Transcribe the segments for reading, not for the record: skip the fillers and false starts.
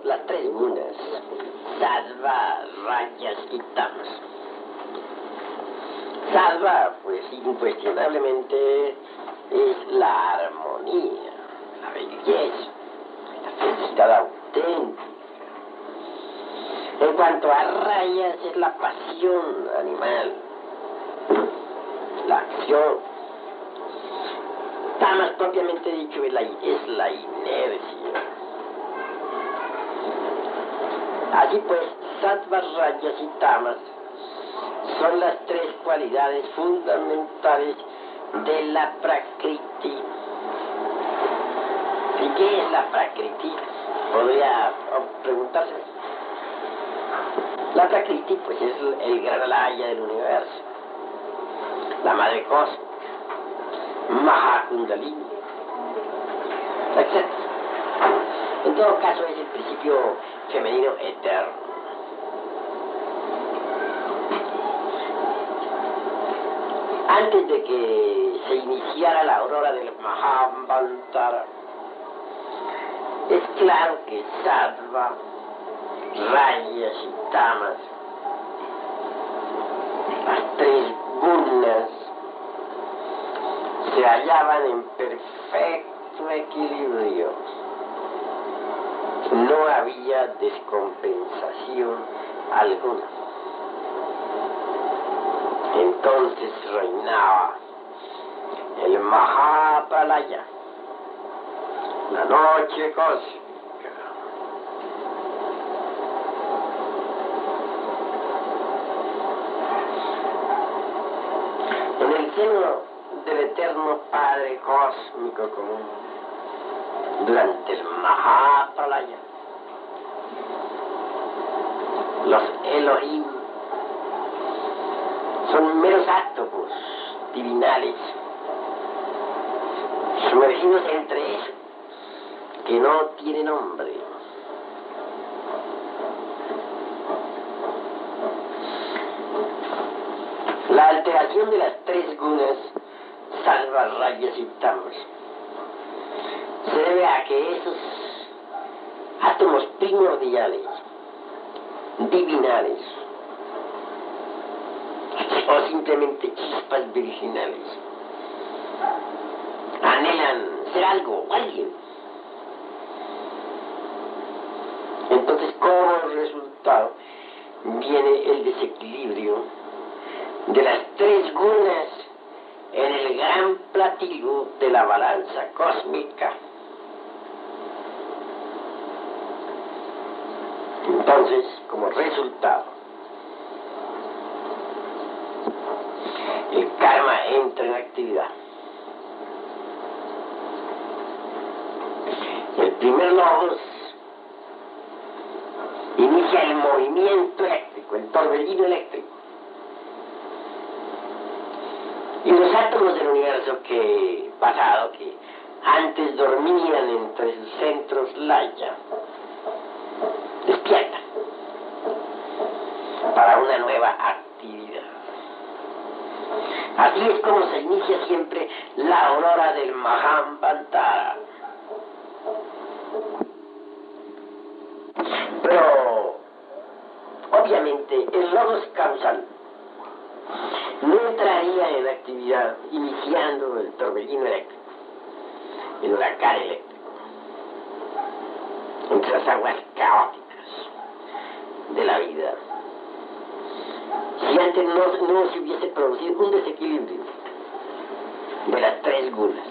las tres gunas, sattva, rajas y tamas. Sattva, pues incuestionablemente es la armonía, la belleza, la felicidad auténtica. En cuanto a rajas, es la pasión animal, la acción. Tamas, propiamente dicho, es la inercia. Así pues, sattvas, rajas y tamas son las tres cualidades fundamentales de la prakriti. ¿Y qué es la prakriti? Podría preguntarse. La prakriti, pues, es el gran laya del universo, la madre cósmica, Mahakundalini, etc. En todo caso, es el principio femenino eterno. Antes de que se iniciara la aurora del Mahabharata, es claro que sattva, rajas y tamas, las tres gunas, se hallaban en perfecto equilibrio. No había descompensación alguna. Entonces reinaba el Mahapralaya, la noche cósmica. En el seno del eterno Padre cósmico común, durante el Mahapralaya, los Elohim son meros átomos divinales, sumergidos entre ellos, que no tiene nombre. La alteración de las tres gunas, sattva, rajas y tamas, se debe a que esos átomos primordiales, divinales, o simplemente chispas virginales, anhelan ser algo o alguien. Entonces, como resultado, viene el desequilibrio de las tres gunas en el gran platillo de la balanza cósmica. Entonces, como resultado, el karma entra en actividad. El primer logos inicia el movimiento eléctrico, el torbellino eléctrico. Y los átomos del universo pasado, que antes dormían entre sus centros laya, despiertan para una nueva actividad. Así es como se inicia siempre la aurora del Mahabharata. Pero, obviamente, el logos causal no entraría en actividad iniciando el torbellino eléctrico, el huracán eléctrico, entre las aguas caóticas de la vida, si antes no se hubiese producido un desequilibrio de las tres gunas.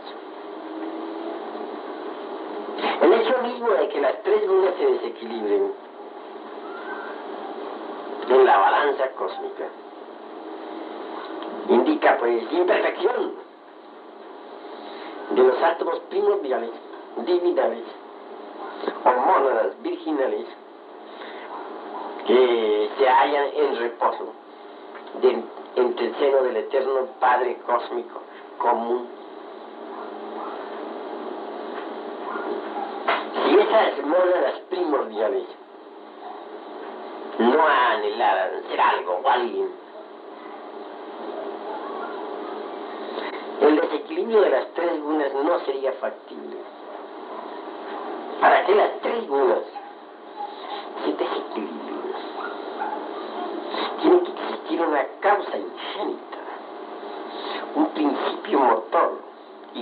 El hecho mismo de que las tres gunas se desequilibren en la balanza cósmica indica, pues, imperfección de los átomos primordiales, divinales o mónadas virginales que se hallan en reposo entre el seno del eterno Padre cósmico común. Si esas mónadas primordiales no anhelaran ser algo o alguien, el desequilibrio de las tres gunas no sería factible. Para que las tres gunas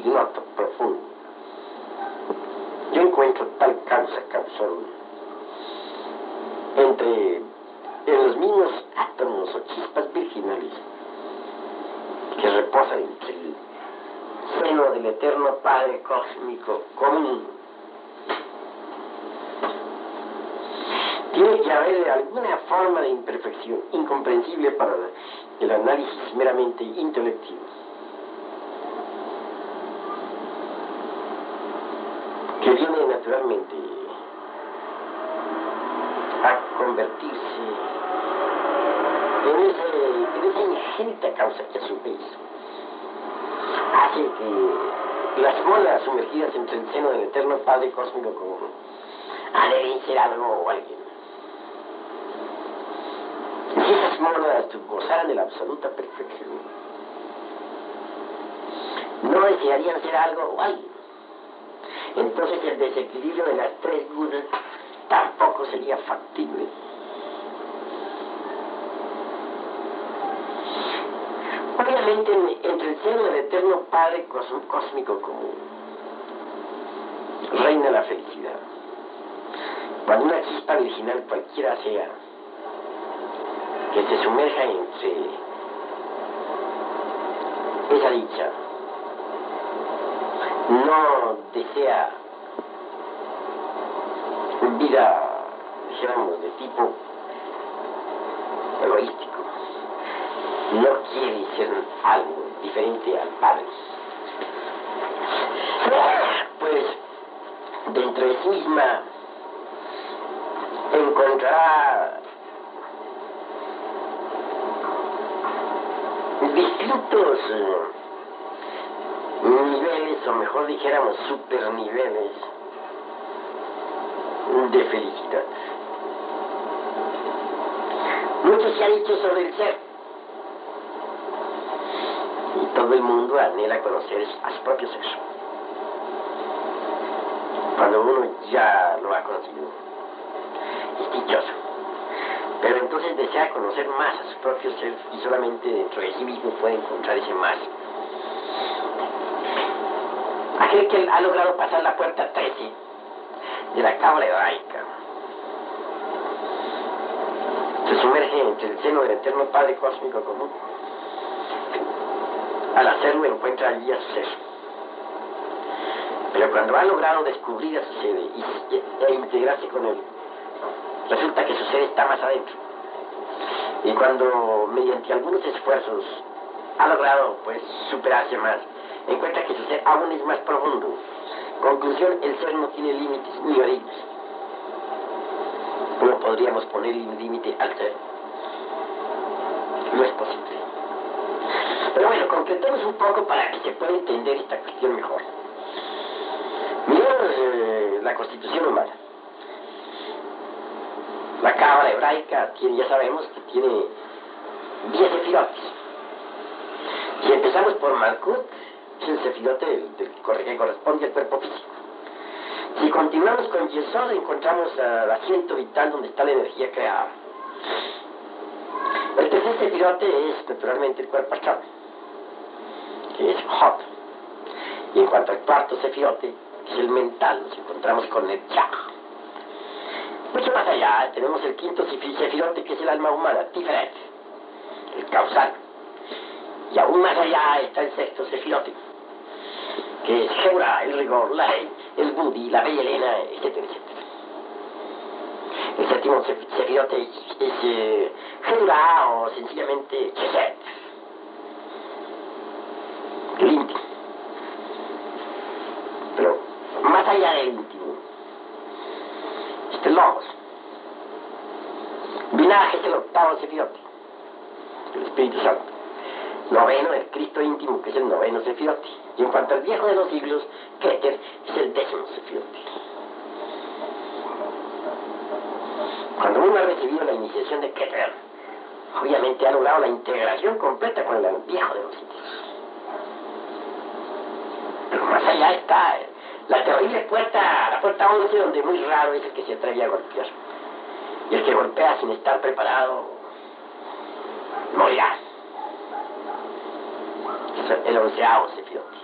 ignoto profundo, yo encuentro tal causa causal entre en los mismos átomos o chispas virginales que reposan entre el seno del eterno Padre cósmico común. Tiene que haber alguna forma de imperfección incomprensible para el análisis meramente intelectivo, que viene naturalmente a convertirse en esa ingénita causa que a su vez hace que las molas sumergidas entre el seno del eterno Padre cósmico común deben ser algo o alguien. Si esas molas gozaran de la absoluta perfección, no desearían ser algo o alguien. Entonces el desequilibrio de las tres gunas tampoco sería factible. Obviamente entre el seno del eterno Padre cósmico común reina la felicidad. Cuando una chispa virginal cualquiera sea que se sumerja entre esa dicha, no desea vida, dijéramos, de tipo egoístico, no quiere ser algo diferente al Padre, pues dentro de sí misma encontrará distintos niveles, o mejor dijéramos superniveles de felicidad. Mucho se ha dicho sobre el ser, y todo el mundo anhela conocer a su propio ser. Cuando uno ya lo ha conocido, es dichoso, pero entonces desea conocer más a su propio ser, y solamente dentro de sí mismo puede encontrar ese más. Aquel que ha logrado pasar la puerta 13 de la cábala hebraica se sumerge entre el seno del eterno Padre cósmico común. Al hacerlo encuentra allí a su ser, pero cuando ha logrado descubrir a su ser e integrarse con él, resulta que su ser está más adentro, y cuando mediante algunos esfuerzos ha logrado pues superarse más, encuentra que su ser aún es más profundo. Conclusión: el ser no tiene límites ni orillas. ¿Cómo podríamos poner límite al ser? No es posible. Pero bueno, concretemos un poco para que se pueda entender esta cuestión mejor. Miremos la constitución humana. La cábala hebraica tiene, ya sabemos que tiene 10 sefirotes. Si empezamos por Malkut, es el sefirote que corresponde al cuerpo físico. Si continuamos con Yesod, encontramos el asiento vital donde está la energía creada. El tercer sefirote es naturalmente el cuerpo astral, que es Hot. Y en cuanto al cuarto sefirote, que es el mental, nos encontramos con el Yah. Mucho más allá tenemos el quinto sefirote, que es el alma humana, Tiferet, el causal. Y aún más allá está el sexto sefirote, que es Geura, el rigor, el Budi, la bella Elena, etcétera, etcétera. El séptimo sefirote es Geura, o sencillamente Chesed, el íntimo. Pero más allá del íntimo, Logos. Binah es el octavo sefirote, el Espíritu Santo. Noveno, el Cristo íntimo, que es el noveno sefirote. Y en cuanto al viejo de los siglos, Keter, es el 10º sefirote. Cuando uno ha recibido la iniciación de Keter, obviamente ha logrado la integración completa con el viejo de los siglos. Pero más allá está la terrible puerta, la puerta 11, donde muy raro es el que se atreve a golpear. Y el que golpea sin estar preparado morirá. Es el 11º sefirote.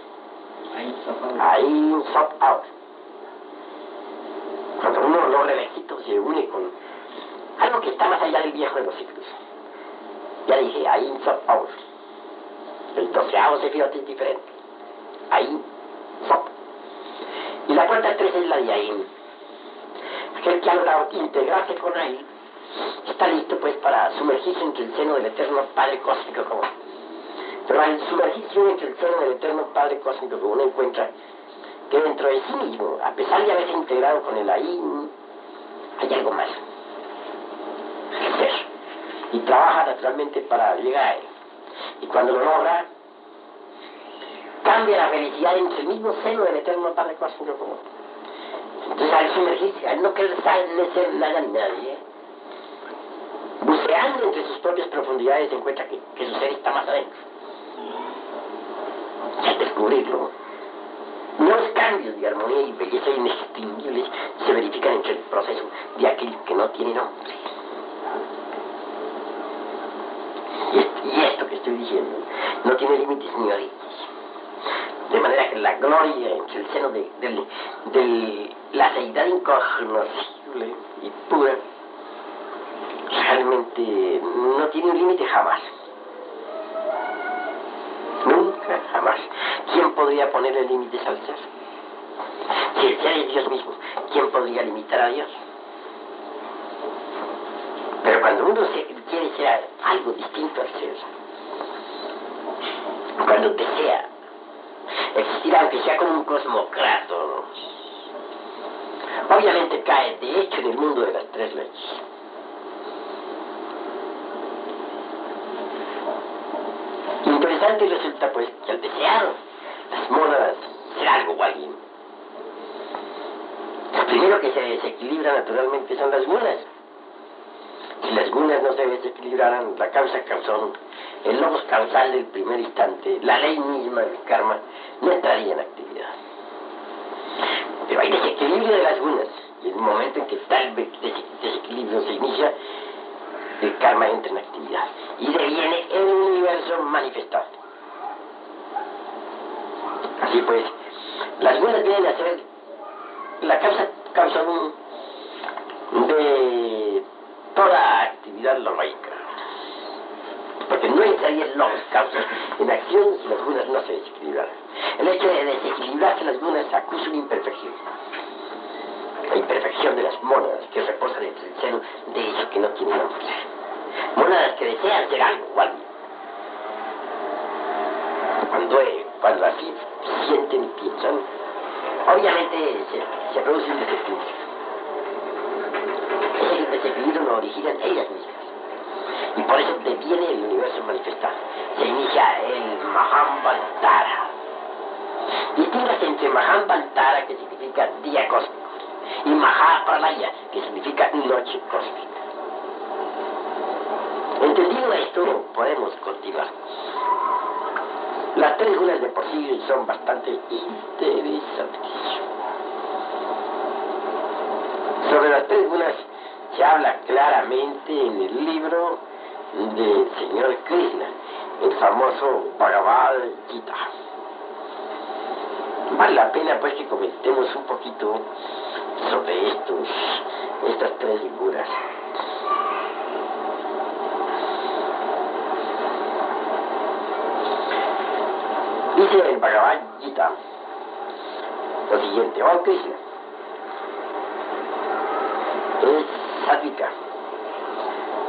Ain Sop Out. Cuando uno logra el éxito, se une con algo que está más allá del viejo de los siglos. Ya dije, Ain Sop Out. El 12avo sefirot es diferente. Ain Sop. Y la cuarta 3 es la de Ain. Aquel que ha logrado integrarse con Ain está listo pues para sumergirse entre el seno del eterno Padre Cósmico común. Pero al sumergirse entre el seno del eterno Padre Cósmico común, uno encuentra que dentro de sí mismo, a pesar de haberse integrado con el Ain, hay algo más. El ser. Y trabaja naturalmente para llegar a él. Y cuando lo logra, cambia la felicidad entre el mismo seno del eterno Padre Cósmico común. Entonces al sumergirse, al no querer ser nada ni nadie, buceando entre sus propias profundidades, se encuentra que su ser está más adentro. Y al descubrirlo, nuevos cambios de armonía y belleza inextinguibles se verifican entre el proceso de aquel que no tiene nombre. Y esto que estoy diciendo no tiene límites ni orígenes. De manera que la gloria entre el seno de la deidad incognoscible y pura realmente no tiene un límite jamás. Nunca, jamás. ¿Quién podría ponerle límites al ser? Si el ser es Dios mismo, ¿quién podría limitar a Dios? Pero cuando uno quiere ser algo distinto al ser, cuando desea existir aunque sea como un cosmocrato, obviamente cae de hecho en el mundo de las 3 leyes. Interesante resulta pues que al desear las mónadas ser algo o alguien, lo primero que se desequilibra naturalmente son las gunas. Si las gunas no se desequilibraran, la causa causón, el logos causal del primer instante, la ley misma del karma, no entraría en actividad. Pero hay desequilibrio de las gunas, y en el momento en que tal desequilibrio se inicia, el karma entra en actividad y deviene el universo manifestado. Así pues, las gunas vienen a ser la causa de toda actividad lógica. Porque no entraría el logos causas en acción si las gunas no se desequilibraran. El hecho de desequilibrarse las gunas acusa una imperfección. La imperfección de las mónadas que reposan entre el seno de eso que no tiene nombre. Mónadas que desean ser algo o alguien. Cuando así sienten y piensan, obviamente se produce un desequilibrio. Ese desequilibrio lo originan ellas mismas. Y por eso deviene el universo manifestado. Se inicia el Mahambaltara. Distingas entre Mahambaltara, que significa día cósmico, y Mahapralaya, que significa noche cósmica. Entendido esto, podemos continuar. Las 3 gunas de por sí son bastante interesantes. Sobre las 3 gunas se habla claramente en el libro del señor Krishna, el famoso Bhagavad Gita. Vale la pena pues que comentemos un poquito sobre estas 3 figuras. Dice el Bhagavad Gita lo siguiente: oh Krishna, es sátvika,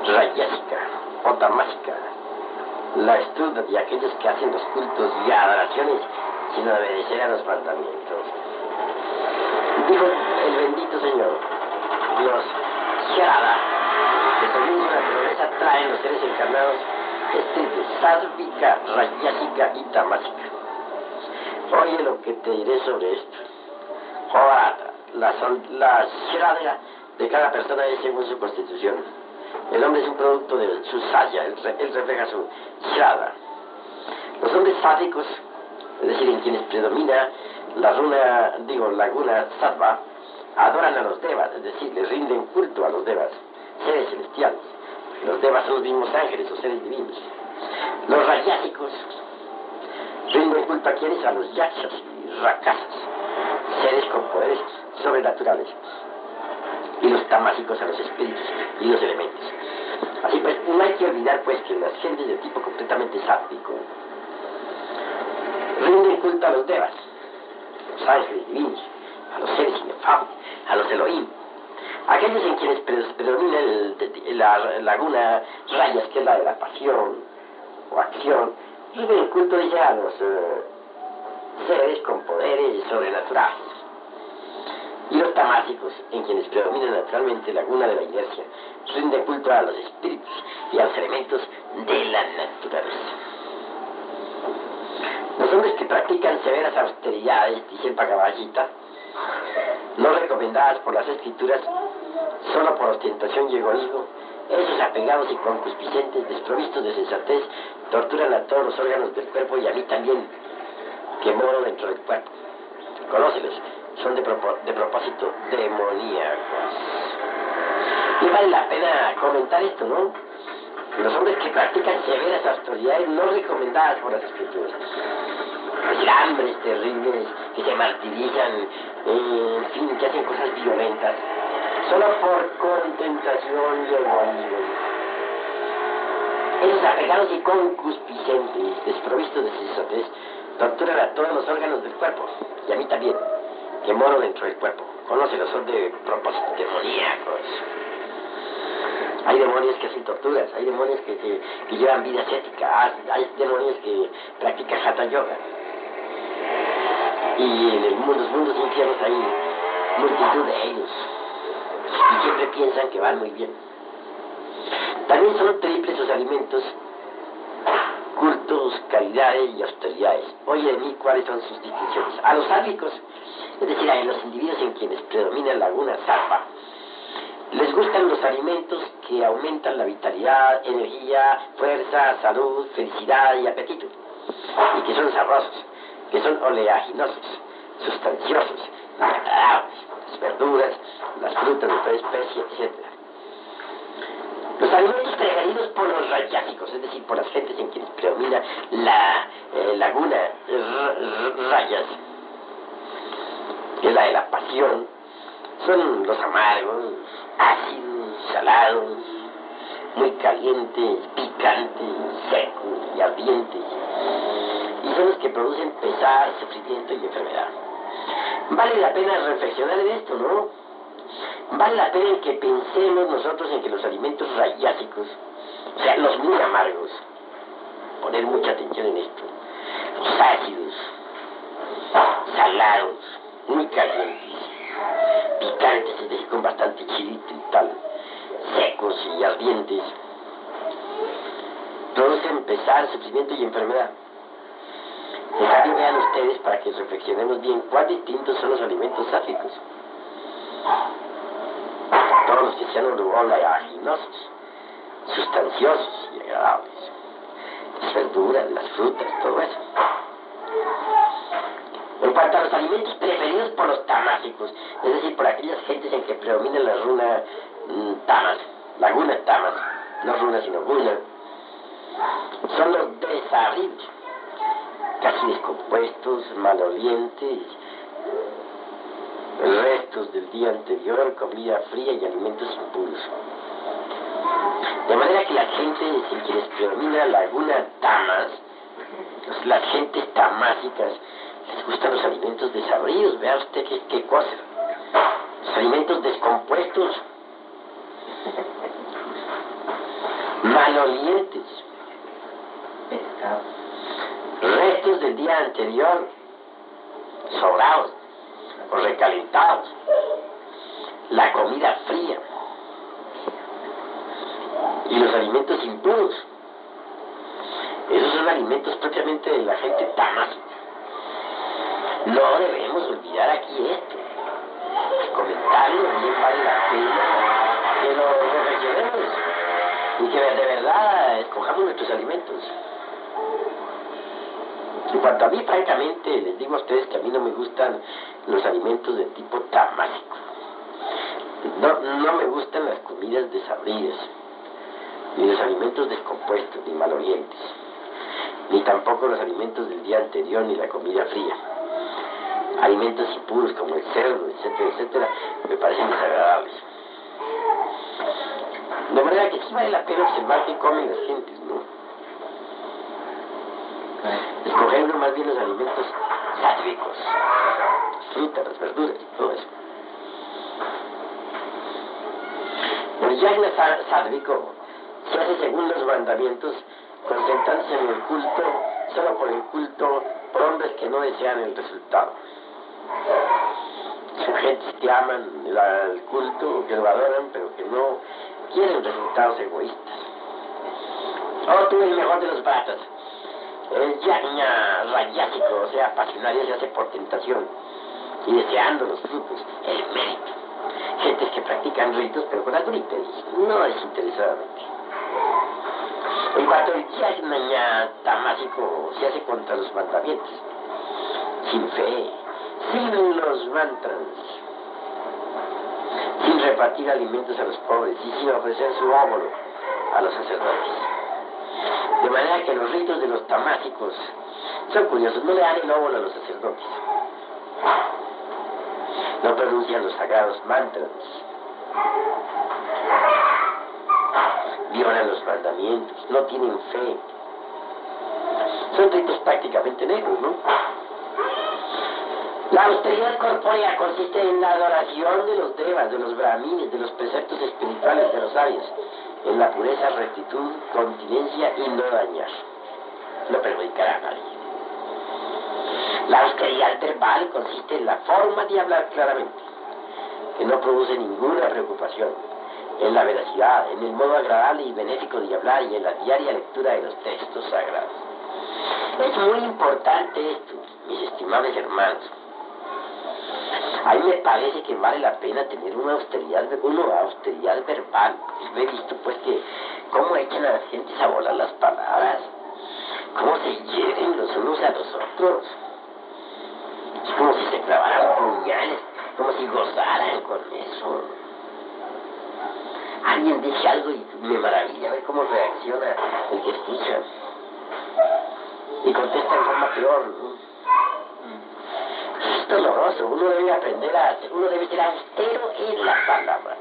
rayásica o tamásica la estudia de aquellos que hacen los cultos y adoraciones sin obedecer a los mandamientos. Dijo el bendito Señor: los Sharada, que según su naturaleza traen los seres encarnados, es triple: sátvika, rayásica y tamásica. Oye lo que te diré sobre esto. Joata, la Sharada de cada persona es según su constitución. El hombre es un producto de su saya, él refleja su Sharada. Los hombres sátvicos, es decir, en quienes predomina la guna sattva, adoran a los devas, es decir, les rinden culto a los devas, seres celestiales. Los devas son los mismos ángeles o seres divinos. Los rayásicos rinden culto a quienes, a los yakshas y rakasas, seres con poderes sobrenaturales, y los tamásicos a los espíritus y los elementos. Así pues, no hay que olvidar pues que las gentes de tipo completamente sátrico rinden culto a los devas, a los ángeles divinos, a los seres inefables, a los Elohim, aquellos en quienes predomina la laguna rayas, que es la de la pasión o acción, rinden culto ya a los seres con poderes sobrenaturales. Y los tamásicos, en quienes predomina naturalmente la laguna de la inercia, rinden culto a los espíritus y a los elementos de la naturaleza. Los hombres que practican severas austeridades, dice el Bhagavad Gita, no recomendadas por las escrituras, solo por ostentación y egoísmo, esos apegados y concupiscentes, desprovistos de sensatez, torturan a todos los órganos del cuerpo y a mí también, que moro dentro del cuerpo. Conócelos, son de propósito demoníacos. Y vale la pena comentar esto, ¿no? Los hombres que practican severas austeridades no recomendadas por las escrituras. Es decir, hambres terribles, que se martirizan, en fin, que hacen cosas violentas, solo por contemplación y egoísmo. Esos apegados y concupiscentes, desprovistos de sensatez, torturan a todos los órganos del cuerpo, y a mí también, que moro dentro del cuerpo. Conócelos, son de propósitos demoníacos. Hay demonios que hacen torturas, hay demonios que llevan vida ascética, hay demonios que practican hatha yoga. Y en los mundos infiernos hay multitud de ellos, y siempre piensan que van muy bien. También son triples sus alimentos: cultos, caridades y austeridades. Oye de mí cuáles son sus distinciones. A los sátvicos, es decir, a los individuos en quienes predomina la laguna sattva, les gustan los alimentos que aumentan la vitalidad, energía, fuerza, salud, felicidad y apetito, y que son sabrosos, que son oleaginosos, sustanciosos, agradables, las verduras, las frutas de toda especie, etc. Los alimentos preferidos por los rayásicos, es decir, por las gentes en quienes predomina la laguna rayas, que es la de la pasión, son los amargos, ácidos, salados, muy calientes, picantes, secos y ardientes, y son los que producen pesar, sufrimiento y enfermedad. Vale la pena reflexionar en esto, ¿no? Vale la pena que pensemos nosotros en que los alimentos rayásicos, o sea, los muy amargos, poner mucha atención en esto, los ácidos, salados, muy calientes, picantes, es decir, con bastante chilito y tal, secos y ardientes, producen pesar, sufrimiento y enfermedad. En cambio, vean ustedes, para que reflexionemos bien, cuán distintos son los alimentos sáficos. Todos los que sean oleaginosos, sustanciosos y agradables. Las verduras, las frutas, todo eso. En cuanto a los alimentos preferidos por los tamásicos, es decir, por aquellas gentes en que predomina la runa tamas, laguna tamas, no runa sino guna, son los desabridos, casi descompuestos, malolientes, restos del día anterior, comida fría y alimentos impuros. De manera que las gentes en quienes predomina la laguna tamas, las gentes tamásicas, les gustan los alimentos desabridos. Vea usted qué cosa. Los alimentos descompuestos, malolientes, restos del día anterior, sobrados o recalentados, la comida fría y los alimentos impuros. Esos son alimentos propiamente de la gente tamásica. No debemos olvidar aquí esto. Comentarlo bien vale la pena que lo reflexionemos y que de verdad escojamos nuestros alimentos. En cuanto a mí, francamente, les digo a ustedes que a mí no me gustan los alimentos de tipo tamásico. No me gustan las comidas desabridas, ni los alimentos descompuestos, ni malolientes, ni tampoco los alimentos del día anterior, ni la comida fría. alimentos impuros como el cerdo, etcétera, etcétera, me parecen desagradables. De manera que sí vale la pena observar qué comen las gentes, ¿no? Escoger uno más bien los alimentos sádvicos, las frutas, las verduras y todo eso. El yajna sádvico se hace según los mandamientos, concentrándose en el culto, solo por el culto, por hombres que no desean el resultado. Son gentes que aman el culto, que lo adoran, pero que no quieren resultados egoístas. Oh, tú el mejor de los bratas. El yajna rayásico, o sea, pasionario, se hace por tentación y deseando los frutos, el mérito. Gentes que practican ritos, pero con algoritmos, no desinteresadamente. En cuanto al yajna tamásico, se hace contra los mandamientos, sin fe, sin los mantras, sin repartir alimentos a los pobres y sin ofrecer su óvulo a los sacerdotes. De manera que los ritos de los tamásicos son curiosos, no le dan el óvulo a los sacerdotes, no pronuncian los sagrados mantras, violan los mandamientos, no tienen fe. Son ritos prácticamente negros, ¿no? La austeridad corpórea consiste en la adoración de los devas, de los brahmines, de los preceptos espirituales de los sabios, en la pureza, rectitud, continencia y no dañar. No perjudicar a nadie. La austeridad verbal consiste en la forma de hablar claramente, que no produce ninguna preocupación, en la veracidad, en el modo agradable y benéfico de hablar y en la diaria lectura de los textos sagrados. Es muy importante esto, mis estimables hermanos. A mí me parece que vale la pena tener una austeridad verbal. Yo he visto pues que cómo echan a las gentes a volar las palabras, cómo se hieren los unos a los otros. Es como si se clavaran puñales, como si gozaran con eso. Alguien dice algo y me maravilla ver cómo reacciona el que escucha. Y contesta en forma peor, ¿no? Es doloroso, uno debe aprender uno debe ser austero en la palabra.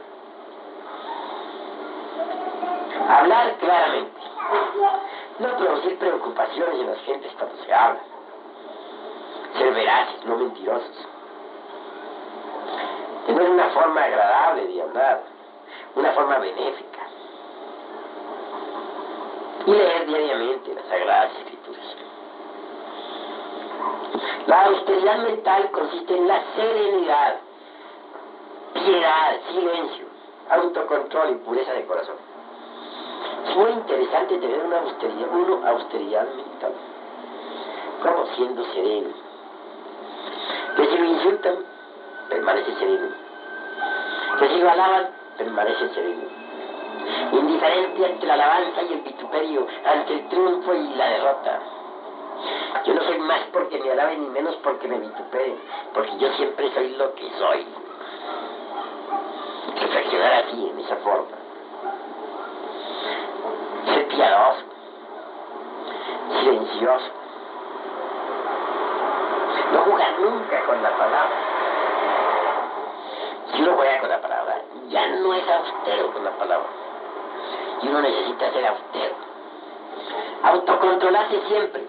Hablar claramente. No producir preocupaciones en las gentes cuando se habla. Ser veraces, no mentirosos. Tener una forma agradable de hablar, una forma benéfica. Y leer diariamente las Sagradas Escrituras. La austeridad mental consiste en la serenidad, piedad, silencio, autocontrol y pureza de corazón. Es muy interesante tener una austeridad mental, como siendo sereno. Que si lo insultan, permanece sereno. Que si lo alaban, permanece sereno. Indiferente ante la alabanza y el vituperio, ante el triunfo y la derrota. Yo no soy más porque me alaben ni menos porque me vituperen, porque yo siempre soy lo que soy. Reflexionar así, en esa forma. Ser piadoso, silencioso. No jugar nunca con la palabra. Si uno juega con la palabra, ya no es austero con la palabra. Y uno necesita ser austero. Autocontrolarse siempre.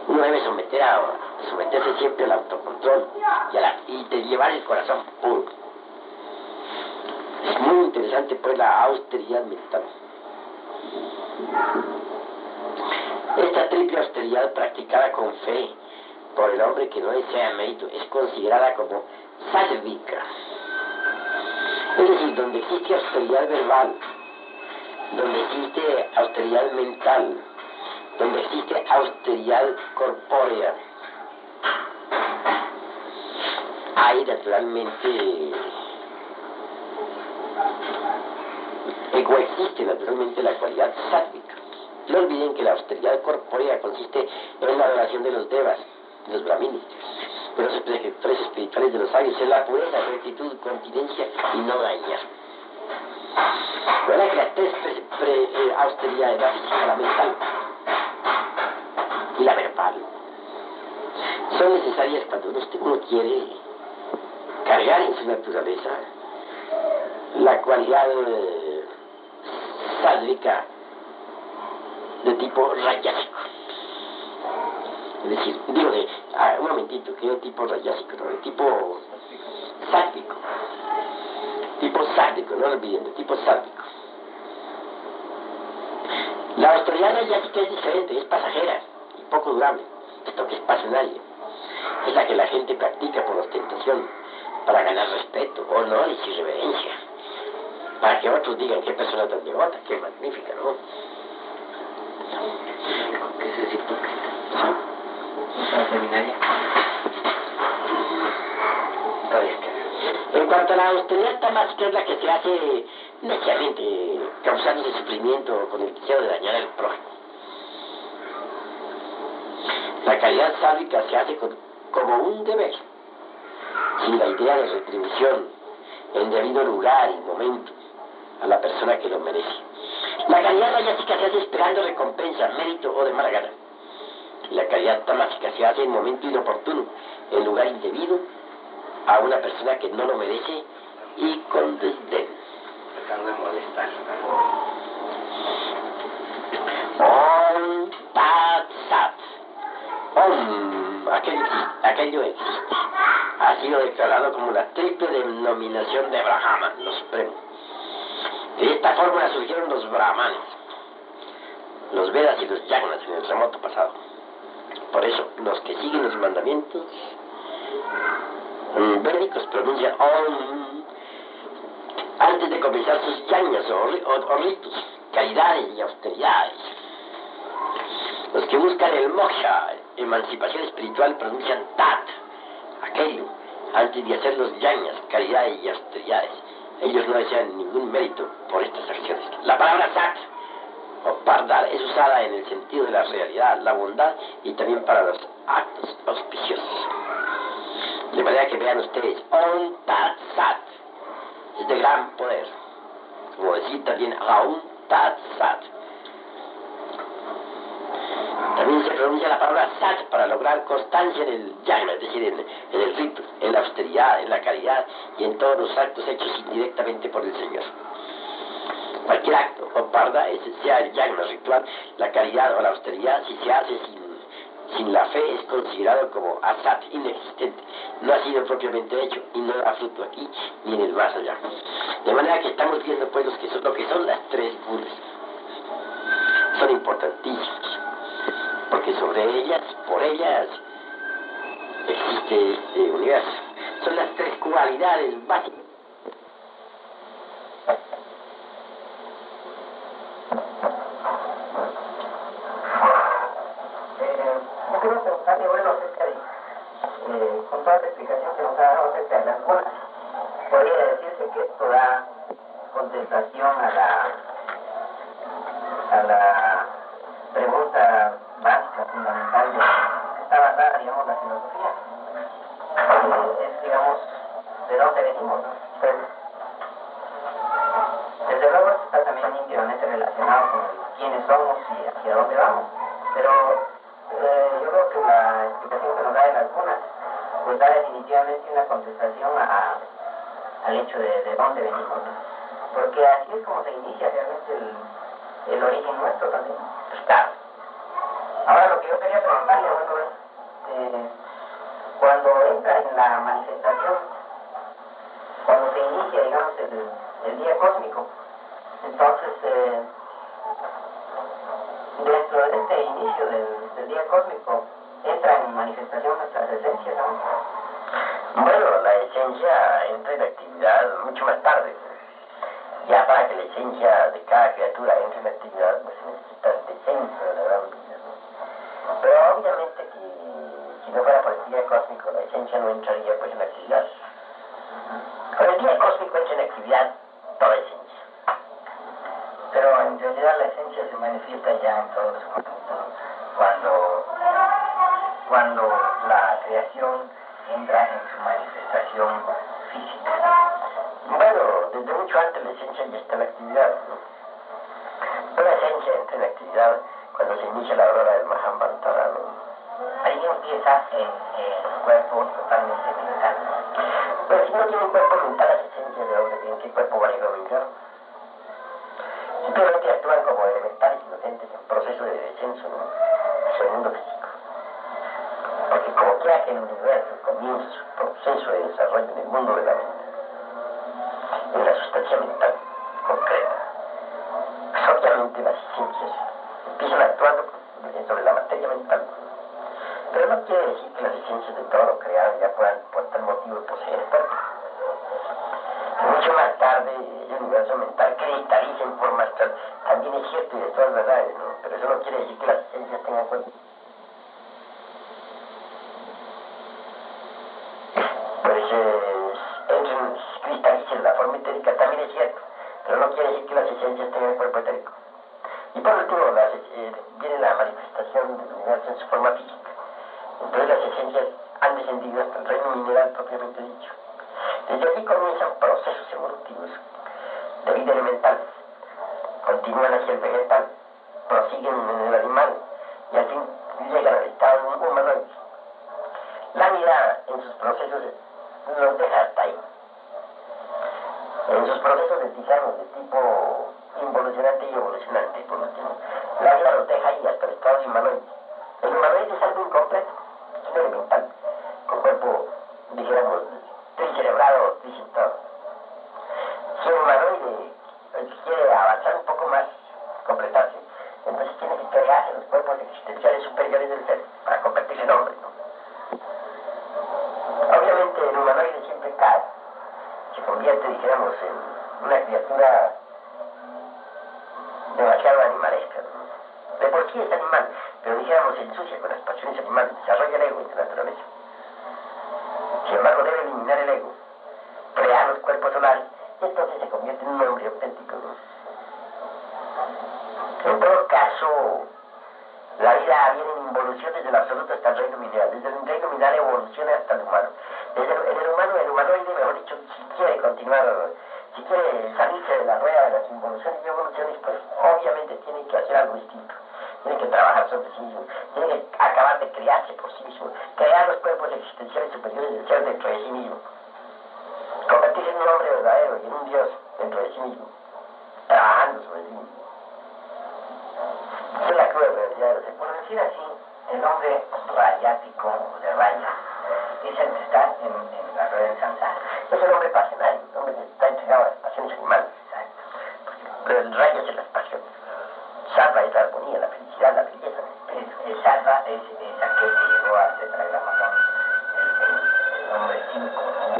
Uno debe someterse siempre al autocontrol y de llevar el corazón puro. Es muy interesante pues la austeridad mental. Esta triple austeridad practicada con fe por el hombre que no desea mérito es considerada como sádvika. Es decir, donde existe austeridad verbal, donde existe austeridad mental, donde existe austeridad corpórea, hay naturalmente, coexiste naturalmente la cualidad sádvica. No olviden que la austeridad corpórea consiste en la adoración de los devas, de los brahmines, de los preceptores espirituales de los sabios, en la pureza, rectitud, continencia y no dañar. ¿Verdad que las tres austeridades, la física, la mental y la verbal, Son necesarias cuando uno quiere cargar en su naturaleza la cualidad sádvica de tipo rayásico. Es decir, digo un momentito, que de tipo rayásico, no, de tipo sádvico. Tipo sádvico, no lo olviden, de tipo sádvico. La austeridad rayásica es diferente, es pasajera y poco durable. Esto que es pasionaria. Es la que la gente practica por ostentación, para ganar respeto, honor y reverencia. Para que otros digan qué persona tan devota, qué magnífica, ¿no? ¿Qué es decir hipócrita? ¿La seminaria? En cuanto a la austeridad tamásica, es la que se hace neciamente, causándose sufrimiento con el deseo de dañar al prójimo. La caridad sádvica se hace como un deber, sin la idea de retribución, en debido lugar y momento, a la persona que lo merece. La caridad rayásica se hace esperando recompensa, mérito o de mala gana. La caridad tamásica se hace en momento inoportuno, en lugar indebido, a una persona que no lo merece y con desdén. Tratando de molestar. Om Tat Sat. Om, aquello existe. Ha sido declarado como la triple denominación de Brahman, lo supremo. De esta forma surgieron los brahmanes, los Vedas y los Yagnas en el remoto pasado. Por eso, los que siguen los mandamientos védicos pronuncian Om antes de comenzar sus yagnas o ritos, caridades y austeridades. Los que buscan el moksha, emancipación espiritual, pronuncian Tat, aquello, antes de hacer los yagnas, caridades y austeridades. Ellos no desean ningún mérito por estas acciones. La palabra Sat o Pardal es usada en el sentido de la realidad, la bondad y también para los actos auspiciosos. De manera que vean ustedes, Om Tat Sat es de gran poder. Como decir también Aum Tat Sat. También se pronuncia la palabra Sat para lograr constancia en el yagna, es decir, en el rito, en la austeridad, en la caridad y en todos los actos hechos indirectamente por el Señor. Cualquier acto o parda, sea el yagna ritual, la caridad o la austeridad, si se hace sin la fe, es considerado como asat, inexistente. No ha sido propiamente hecho y no da fruto aquí ni en el más allá. De manera que estamos viendo pues lo que son las tres budas. Son importantísimas, porque sobre ellas, por ellas, existe este universo. Son las tres cualidades básicas. Yo quiero preguntarle, bueno, acerca de, con toda la explicación que nos ha dado acerca de las gunas, podría decirse que esto da contestación a la pregunta básica, fundamental, que está basada, digamos, la filosofía. Es, digamos, de dónde venimos, ¿no? Pues, desde luego esto está también íntimamente relacionado con quiénes somos y hacia dónde vamos, pero yo creo que la explicación que nos da de las gunas pues da definitivamente una contestación al hecho de dónde venimos, ¿no? Porque así es como se inicia realmente el origen nuestro también. Claro. Ahora lo que yo quería preguntarle, bueno, es cuando entra en la manifestación, cuando se inicia, digamos, el día cósmico, entonces dentro de este inicio del día cósmico entra en manifestación nuestras esencias, ¿no? Bueno, la esencia entra en actividad mucho más tarde. Ya para que la esencia de cada criatura entre en actividad, pues se necesita el descenso de la gran vida, ¿no? Pero obviamente que si no fuera por el día cósmico, la esencia no entraría pues en actividad. Con el día cósmico entra en actividad toda esencia. Pero en realidad la esencia se manifiesta ya en todo su conjunto, ¿no? Cuando la creación entra en su manifestación física. Bueno, desde mucho antes la esencia ya está en actividad, ¿no? La esencia entra en actividad cuando se inicia la aurora del Mahamantara, ¿no? Ahí esencia empieza en el cuerpo totalmente mental. Pero si no tiene cuerpo mental, las esencias de hombre, ¿en qué cuerpo van a ir a brincar? Simplemente actúan como elementales inocentes en proceso de descenso, ¿no?, hacia el mundo físico. Porque como quiera que el universo comience su proceso de desarrollo en el mundo de la mente, en la sustancia mental concreta, pues obviamente las esencias empiezan actuando sobre la materia mental. Pero no quiere decir que las esencias de todo lo creado ya puedan por tal motivo poseer cuerpo. Mucho más tarde el universo mental cristaliza en forma astral. También es cierto y de todas verdades, ¿no? Pero eso no quiere decir que las esencias tengan cuerpo. Pues cristaliza en la forma etérica, también es cierto, pero no quiere decir que las esencias tengan cuerpo etérico. Y por último, viene la manifestación del universo en su forma física. Entonces las esencias han descendido hasta el reino mineral propiamente dicho. Desde allí comienzan procesos evolutivos de vida elemental, continúan hacia el vegetal, prosiguen en el animal y al fin llegan al estado humanoide. La vida en sus procesos los deja hasta ahí. En sus procesos, digamos, de tipo involucionante y evolucionante, por último, la vida los deja ahí hasta el estado humanoide. El humanoide es algo incompleto, es un elemental, con cuerpo, dijéramos, tricerebrado o tricintado. Si el humanoide quiere avanzar un poco más, completarse, entonces tiene que crearse los cuerpos existenciales superiores del ser para convertirse en hombre, ¿no? Obviamente el humanoide siempre cae, se convierte, dijéramos, en una criatura demasiado animalesca, ¿no? De por sí es animal, pero dijéramos se ensucia con las pasiones animales, desarrolla el ego en su naturaleza. Sin embargo, debe eliminar el ego, crear los cuerpos solares, y entonces se convierte en un hombre auténtico, ¿no? En todo caso, la vida viene en involución desde el absoluto hasta el reino mineral. Desde el reino mineral evoluciona hasta el humano. Desde el humano, el humanoide, mejor dicho, si quiere continuar, si quiere salirse de la rueda de las involuciones y evoluciones, pues obviamente tiene que hacer algo distinto. Tiene que trabajar sobre sí mismo, tiene que acabar de crearse por sí mismo, crear los cuerpos existenciales superiores del ser dentro de sí mismo, convertirse en un hombre verdadero y en un Dios dentro de sí mismo, trabajando sobre sí mismo. Esa es la cruda realidad de los seres. Por decir así, el hombre rayático de raya es el que está en la rueda del samsara. Es el hombre pasionario, el hombre que está entregado a las pasiones animales. Pero el rayo es la pasión. Salva es la armonía, la felicidad, la belleza. El salva es aquel que llegó al tetragramatón, el hombre 5, ¿no?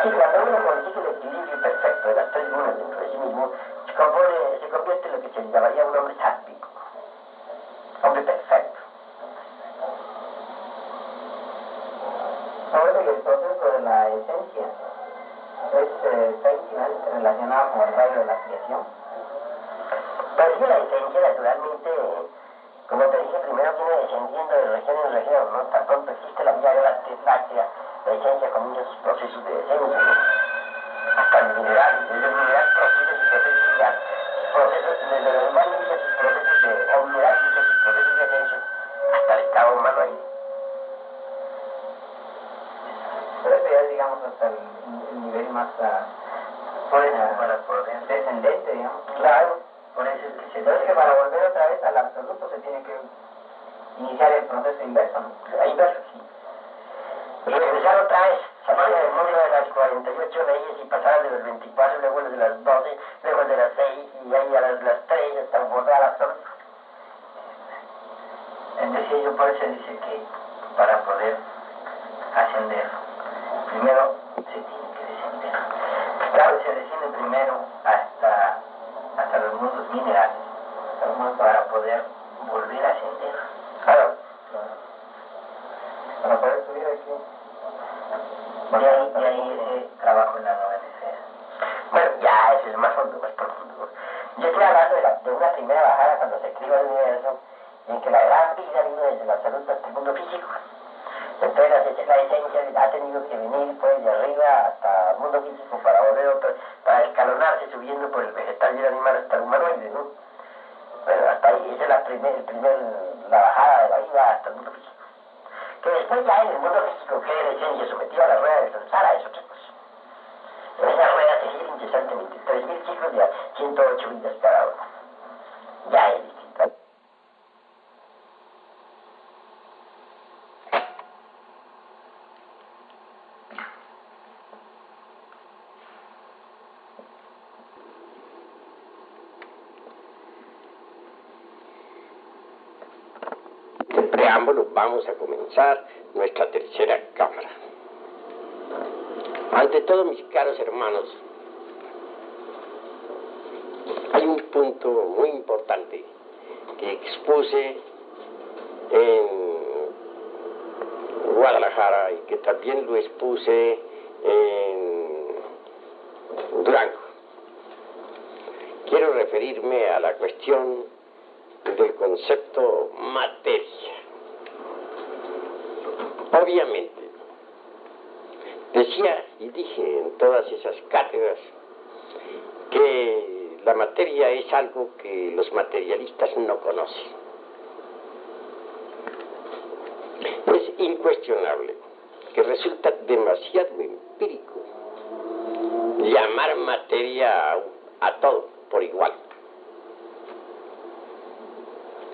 Sí, cuando uno consigue el equilibrio perfecto de las tres lunas dentro de sí mismo, se convierte en lo que se llamaría un hombre sáttvico. Hombre perfecto. Ahora que el proceso de la esencia está íntimamente relacionado con el rayo de la creación. Pues sí, la esencia naturalmente, como te dije primero, viene descendiendo de región en región, ¿no? Tan pronto existe la vía láctea, la esencia comienza sus procesos de descenso, ¿no? Hasta el mineral, desde el mineral prosigue sus procesos ya, desde el animal inicia sus procesos de, el mineral inicia sus procesos de ascenso, hasta el estado humano ahí. Pero eso ya es, digamos, hasta el nivel más para poder descendente, digamos. Claro. Por eso es que se que para volver otra vez al absoluto se tiene que iniciar el proceso inverso, ¿no? Inverso, sí. Y regresar otra vez, salir del mundo de las 48 leyes y pasar de las 24, luego de las 12, luego de las 6 y ahí a las 3 hasta volver al absoluto. Decía yo, por eso dice que para poder ascender, primero se tiene que descender. Claro, se desciende primero hasta los mundos minerales, para poder volver a ascender. Claro. Para poder subir aquí. De ahí ese trabajo en la novena esfera. Bueno, ya ese es más hondo, más profundo. Yo estoy hablando de una primera bajada cuando se escribe el universo, en que la gran vida vino desde el absoluto hasta el mundo físico. Entonces la esencia ha tenido que venir pues de arriba hasta el mundo físico para volver para escalonarse subiendo por el vegetal y el animal hasta el humanoide, ¿no? Bueno, hasta ahí, esa es la bajada de la vida hasta el mundo físico. Que después ya en el mundo físico que de ciencia sometido a la rueda del samsara es otra cosa. En esa rueda se gira incesantemente 3.000 ciclos de 108 vidas cada uno. Ya es distinto. En preámbulo vamos a comenzar nuestra tercera cámara. Ante todo, mis caros hermanos, hay un punto muy importante que expuse en Guadalajara y que también lo expuse en Durango. Quiero referirme a la cuestión del concepto materia. Obviamente, decía y dije en todas esas cátedras que la materia es algo que los materialistas no conocen. Es incuestionable que resulta demasiado empírico llamar materia a todo por igual.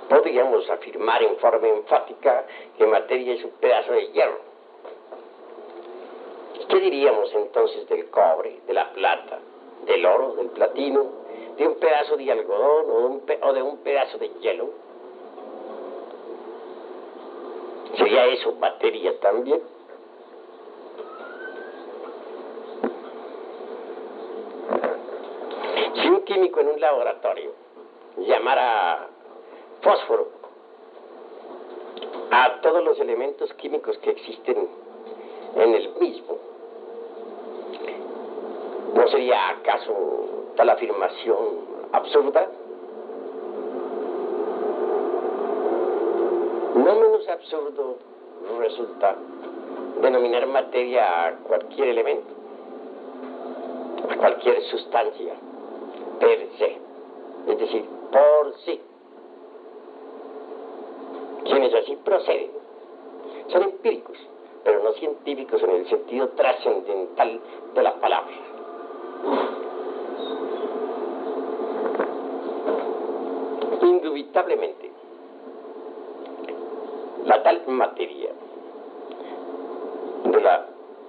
Podríamos afirmar en forma enfática que materia es un pedazo de hierro. ¿Qué diríamos entonces del cobre, de la plata, del oro, del platino, de un pedazo de algodón o de un pedazo de hielo? ¿Sería eso materia también? Si un químico en un laboratorio llamara fósforo a todos los elementos químicos que existen en el mismo, ¿no sería acaso tal afirmación absurda? No menos absurdo resulta denominar materia a cualquier elemento, a cualquier sustancia, per se, es decir, por sí. Quienes así proceden son empíricos, pero no científicos en el sentido trascendental de la palabra. Indubitablemente, la tal materia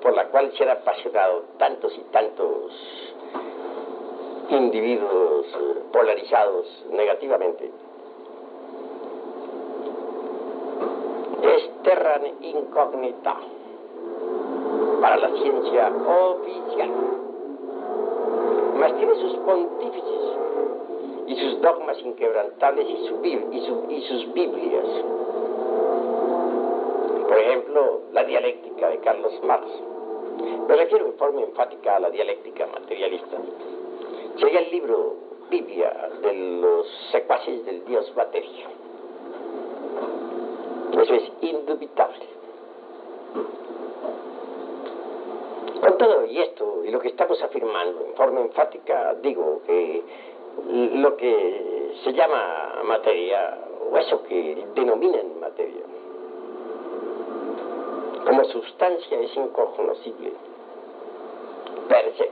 por la cual se han apasionado tantos y tantos individuos polarizados negativamente es terra incognita para la ciencia oficial, mas tiene sus pontífices y sus dogmas inquebrantables y sus Biblias. Por ejemplo, la dialéctica de Carlos Marx. Me refiero en forma enfática a la dialéctica materialista. Sería el libro Biblia de los secuaces del dios materia. Eso es indubitable. Con todo y esto, y lo que estamos afirmando en forma enfática, digo que lo que se llama materia, o eso que denominan materia, como sustancia es incognoscible, per se.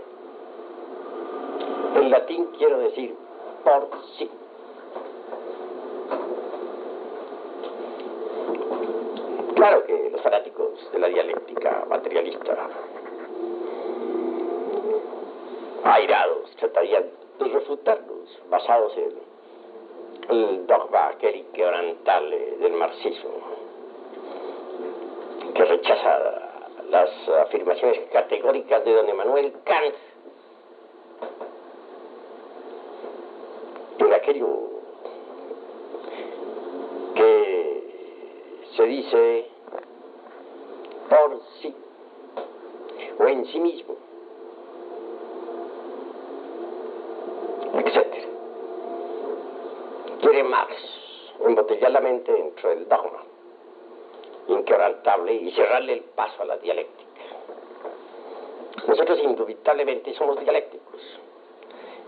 En latín quiero decir por sí. Claro que los fanáticos de la dialéctica materialista, airados, tratarían de refutarlos, basados en el dogma aquel inquebrantable del marxismo, que rechaza las afirmaciones categóricas de don Emmanuel Kant en aquello que se dice por sí o en sí mismo, etc. Quiere Marx embotellar la mente dentro del dogma inquebrantable y cerrarle el paso a la dialéctica. Nosotros indubitablemente somos dialécticos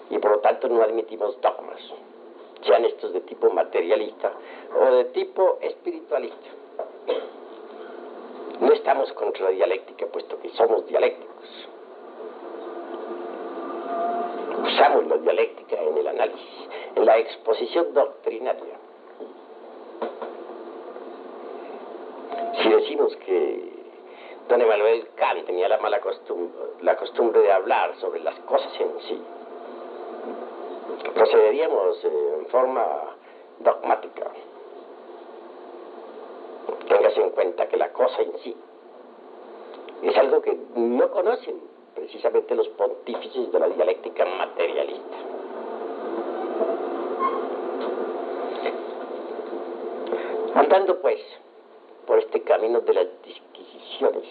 y por lo tanto no admitimos dogmas, sean estos de tipo materialista o de tipo espiritualista. estamos contra la dialéctica, puesto que somos dialécticos. Usamos la dialéctica en el análisis, en la exposición doctrinaria. Si decimos que don Emmanuel Kant tenía la costumbre de hablar sobre las cosas en sí, procederíamos en forma dogmática. Téngase en cuenta que la cosa en sí es algo que no conocen precisamente los pontífices de la dialéctica materialista. Andando pues por este camino de las disquisiciones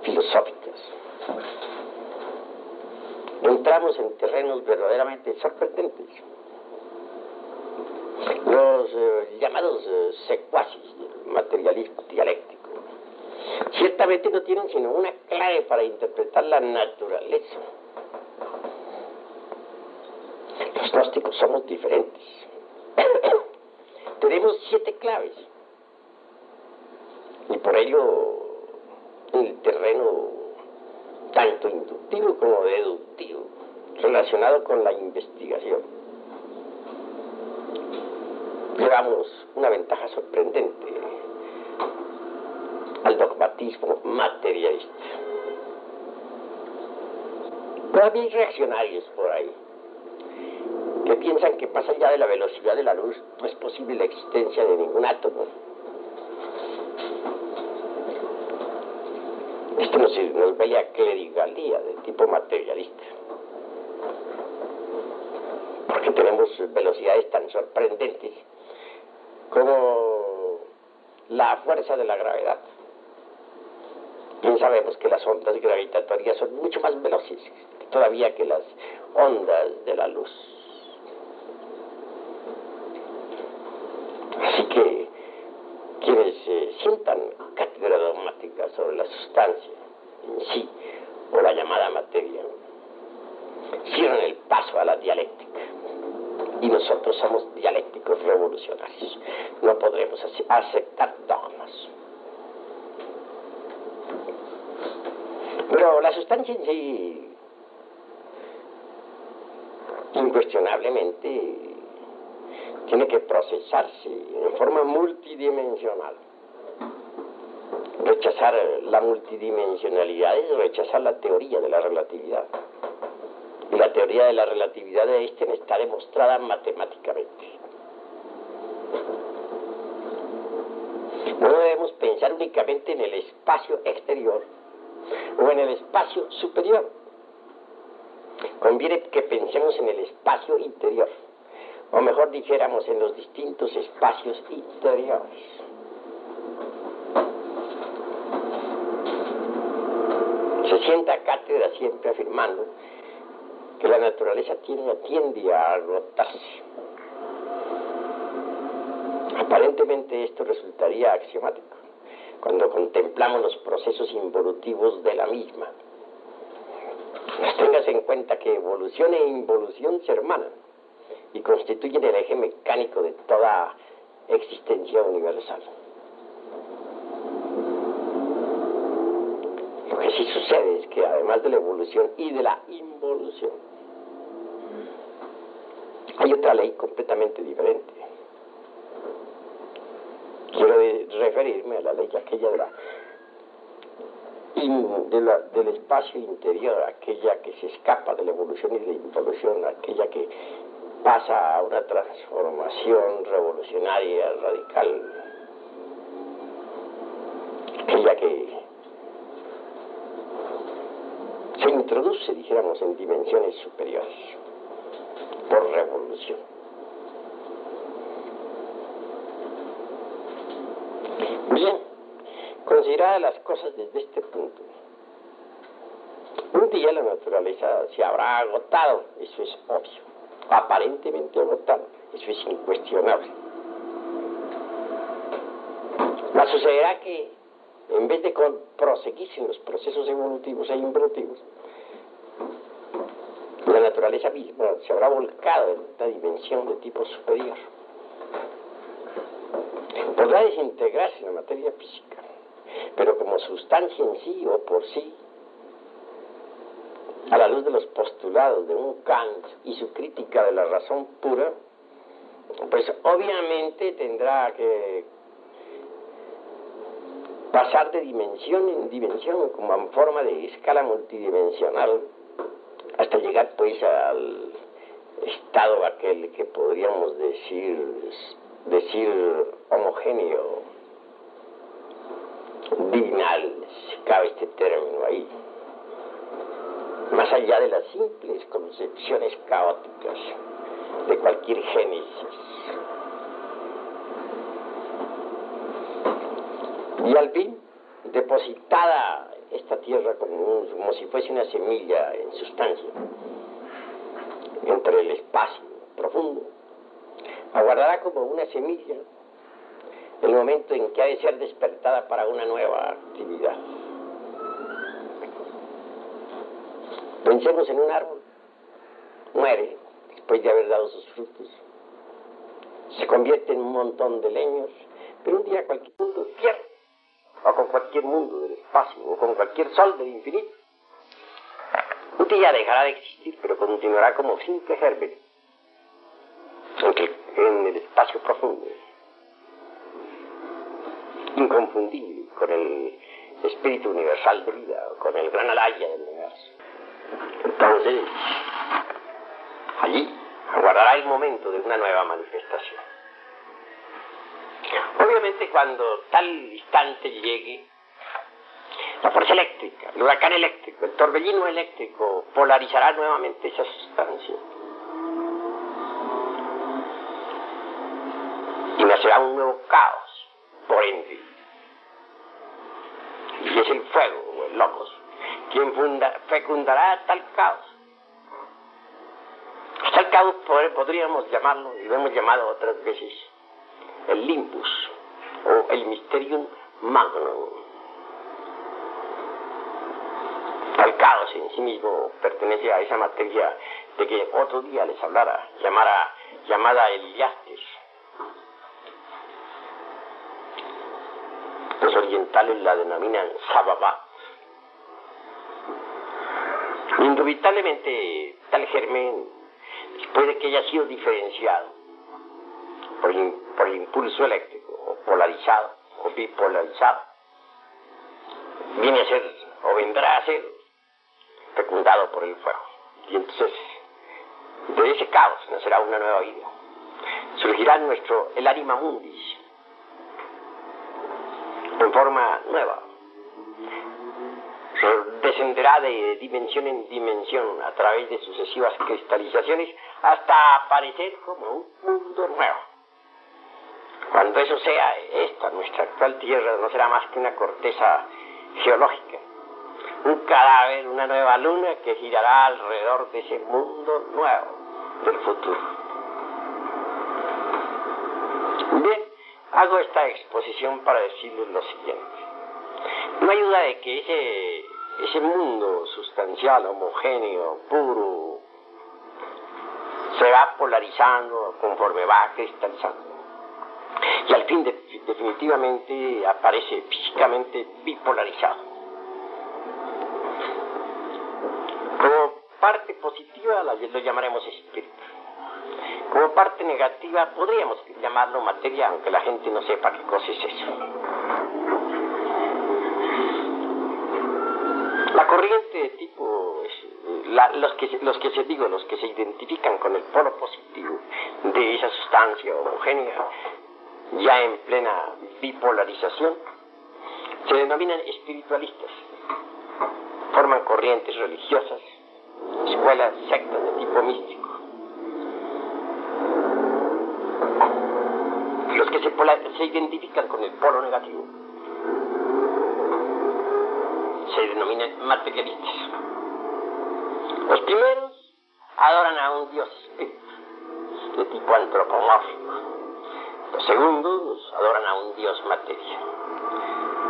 filosóficas, entramos en terrenos verdaderamente sorprendentes. Los llamados secuaces del materialismo dialéctico ciertamente no tienen sino una clave para interpretar la naturaleza. Los gnósticos somos diferentes. Tenemos 7 claves. Y por ello, en el terreno tanto inductivo como deductivo, relacionado con la investigación, llevamos una ventaja sorprendente al dogmatismo materialista. Todavía hay reaccionarios por ahí que piensan que más allá de la velocidad de la luz no es posible la existencia de ningún átomo. Esto nos huele a clerigalía de tipo materialista, porque tenemos velocidades tan sorprendentes como la fuerza de la gravedad. Bien sabemos que las ondas gravitatorias son mucho más veloces todavía que las ondas de la luz. Así que quienes sientan cátedra dogmática sobre la sustancia en sí, o la llamada materia, cierran el paso a la dialéctica. Y nosotros somos dialécticos revolucionarios. No podremos aceptar dogmas. Pero la sustancia en sí, incuestionablemente, tiene que procesarse en forma multidimensional. Rechazar la multidimensionalidad es rechazar la teoría de la relatividad. Y la teoría de la relatividad de Einstein está demostrada matemáticamente. No debemos pensar únicamente en el espacio exterior o en el espacio superior. Conviene que pensemos en el espacio interior, o mejor dijéramos, en los distintos espacios interiores. Se sienta cátedra siempre afirmando que la naturaleza tiende a agotarse. Aparentemente esto resultaría axiomático cuando contemplamos los procesos involutivos de la misma. Mas téngase en cuenta que evolución e involución se hermanan y constituyen el eje mecánico de toda existencia universal. Lo que sí sucede es que además de la evolución y de la involución, hay otra ley completamente diferente. Quiero referirme a la ley aquella del espacio interior, aquella que se escapa de la evolución y de la involución, aquella que pasa a una transformación revolucionaria, radical, aquella que se introduce, dijéramos, en dimensiones superiores por revolución. Bien, consideradas las cosas desde este punto, un día la naturaleza se habrá agotado, eso es obvio, aparentemente agotado, eso es incuestionable. Mas sucederá que en vez de proseguirse en los procesos evolutivos e involutivos, la naturaleza misma se habrá volcado en esta dimensión de tipo superior. Podrá desintegrarse en la materia física, pero como sustancia en sí o por sí, a la luz de los postulados de un Kant y su crítica de la razón pura, pues obviamente tendrá que pasar de dimensión en dimensión como en forma de escala multidimensional hasta llegar pues al estado aquel que podríamos decir homogéneo, divinal, si cabe este término ahí, más allá de las simples concepciones caóticas de cualquier génesis. Y al fin, depositada esta tierra como si fuese una semilla en sustancia, entre el espacio profundo, aguardará como una semilla el momento en que ha de ser despertada para una nueva actividad. Pensemos en un árbol, muere después de haber dado sus frutos, se convierte en un montón de leños, pero un día cualquier mundo pierde, o con cualquier mundo del espacio, o con cualquier sol del infinito. Un día dejará de existir, pero continuará como simple germen en el espacio profundo, inconfundible con el espíritu universal de vida, o con el gran alaya del universo. Entonces, allí aguardará el momento de una nueva manifestación. Obviamente, cuando tal instante llegue, la fuerza eléctrica, el huracán eléctrico, el torbellino eléctrico polarizará nuevamente esa sustancia y nacerá un nuevo caos, por ende. Y es el fuego o el logos quien fecundará tal caos. Tal caos podríamos llamarlo, y lo hemos llamado otras veces, el limbus o el mysterium magnum. Tal caos en sí mismo pertenece a esa materia de que otro día les hablara, llamada el Yastes. Los orientales la denominan Sababa. Indubitablemente, tal germen, después de que haya sido diferenciado por el impulso eléctrico, o polarizado, o bipolarizado, viene a ser, o vendrá a ser, fecundado por el fuego. Y entonces, de ese caos nacerá una nueva vida. Surgirá el anima mundis, en forma nueva. Descenderá de dimensión en dimensión a través de sucesivas cristalizaciones hasta aparecer como un mundo nuevo. Cuando eso sea, nuestra actual Tierra no será más que una corteza geológica, un cadáver, una nueva luna que girará alrededor de ese mundo nuevo del futuro. Bien, hago esta exposición para decirles lo siguiente. No hay duda de que ese mundo sustancial, homogéneo, puro, se va polarizando conforme va cristalizando. Y al fin definitivamente aparece físicamente bipolarizado. Como parte positiva lo llamaremos espíritu. Como parte negativa podríamos llamarlo materia, aunque la gente no sepa qué cosa es eso. La corriente de tipo, los que se identifican con el polo positivo de esa sustancia homogénea, ya en plena bipolarización, se denominan espiritualistas. Forman corrientes religiosas, escuelas, sectas de tipo místico. Los que se identifican con el polo negativo se denominan materialistas. Los primeros adoran a un dios espíritu de tipo antropomórfico. Los segundos adoran a un dios materia.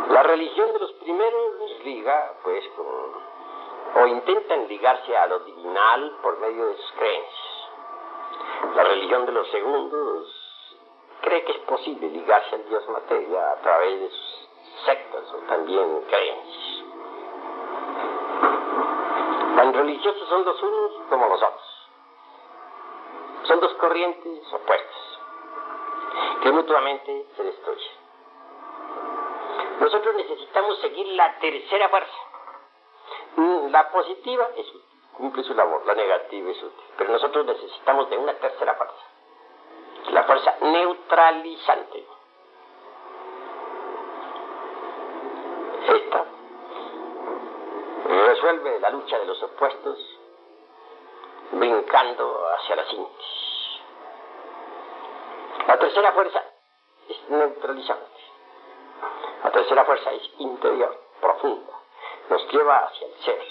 La religión de los primeros los liga, pues, o intentan ligarse a lo divinal por medio de sus creencias. La religión de los segundos cree que es posible ligarse al dios materia a través de sus sectas o también creencias. Tan religiosos son los unos como los otros. Son dos corrientes opuestas que mutuamente se destruyen. Nosotros necesitamos seguir la tercera fuerza. La positiva es útil, cumple su labor, la negativa es útil, pero nosotros necesitamos de una tercera fuerza, la fuerza neutralizante. Esta resuelve la lucha de los opuestos brincando hacia la síntesis. La tercera fuerza es neutralizante. La tercera fuerza es interior, profunda. Nos lleva hacia el ser.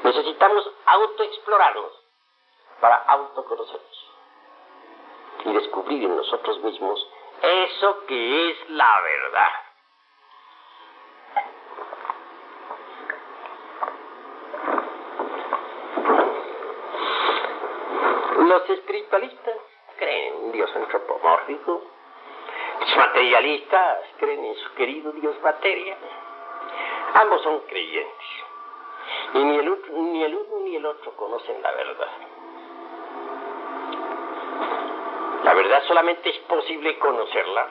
Necesitamos autoexplorarnos para autoconocernos y descubrir en nosotros mismos eso que es la verdad. Los espiritualistas creen en un Dios antropomórfico. Los materialistas creen en su querido Dios materia. Ambos son creyentes. Y ni el uno ni el otro conocen la verdad. La verdad solamente es posible conocerla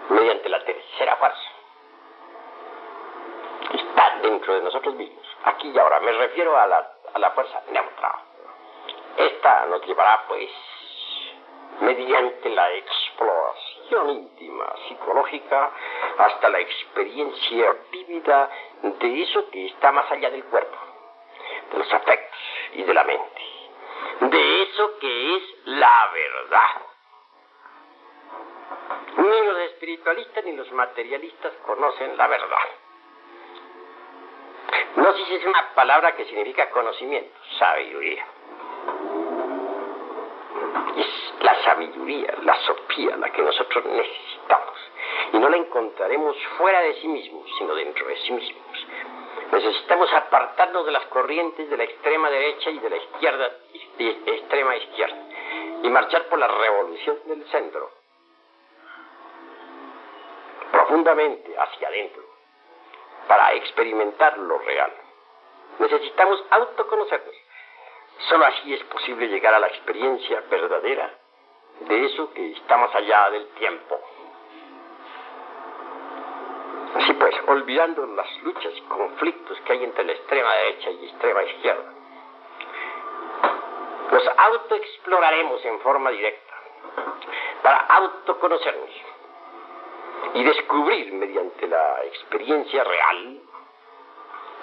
mediante la tercera fuerza. Está dentro de nosotros mismos. Aquí y ahora me refiero a la fuerza neutral. Esta nos llevará, pues, mediante la exploración íntima, psicológica, hasta la experiencia vívida de eso que está más allá del cuerpo, de los afectos y de la mente, de eso que es la verdad. Ni los espiritualistas ni los materialistas conocen la verdad. Gnosis es una palabra que significa conocimiento, sabiduría. Es la sabiduría, la sopía, la que nosotros necesitamos. Y no la encontraremos fuera de sí mismos, sino dentro de sí mismos. Necesitamos apartarnos de las corrientes de la extrema derecha y de la izquierda, extrema izquierda, y marchar por la revolución del centro, profundamente hacia adentro, para experimentar lo real. Necesitamos autoconocernos. Solo así es posible llegar a la experiencia verdadera de eso que está más allá del tiempo. Así pues, olvidando las luchas y conflictos que hay entre la extrema derecha y extrema izquierda, nos autoexploraremos en forma directa para autoconocernos y descubrir mediante la experiencia real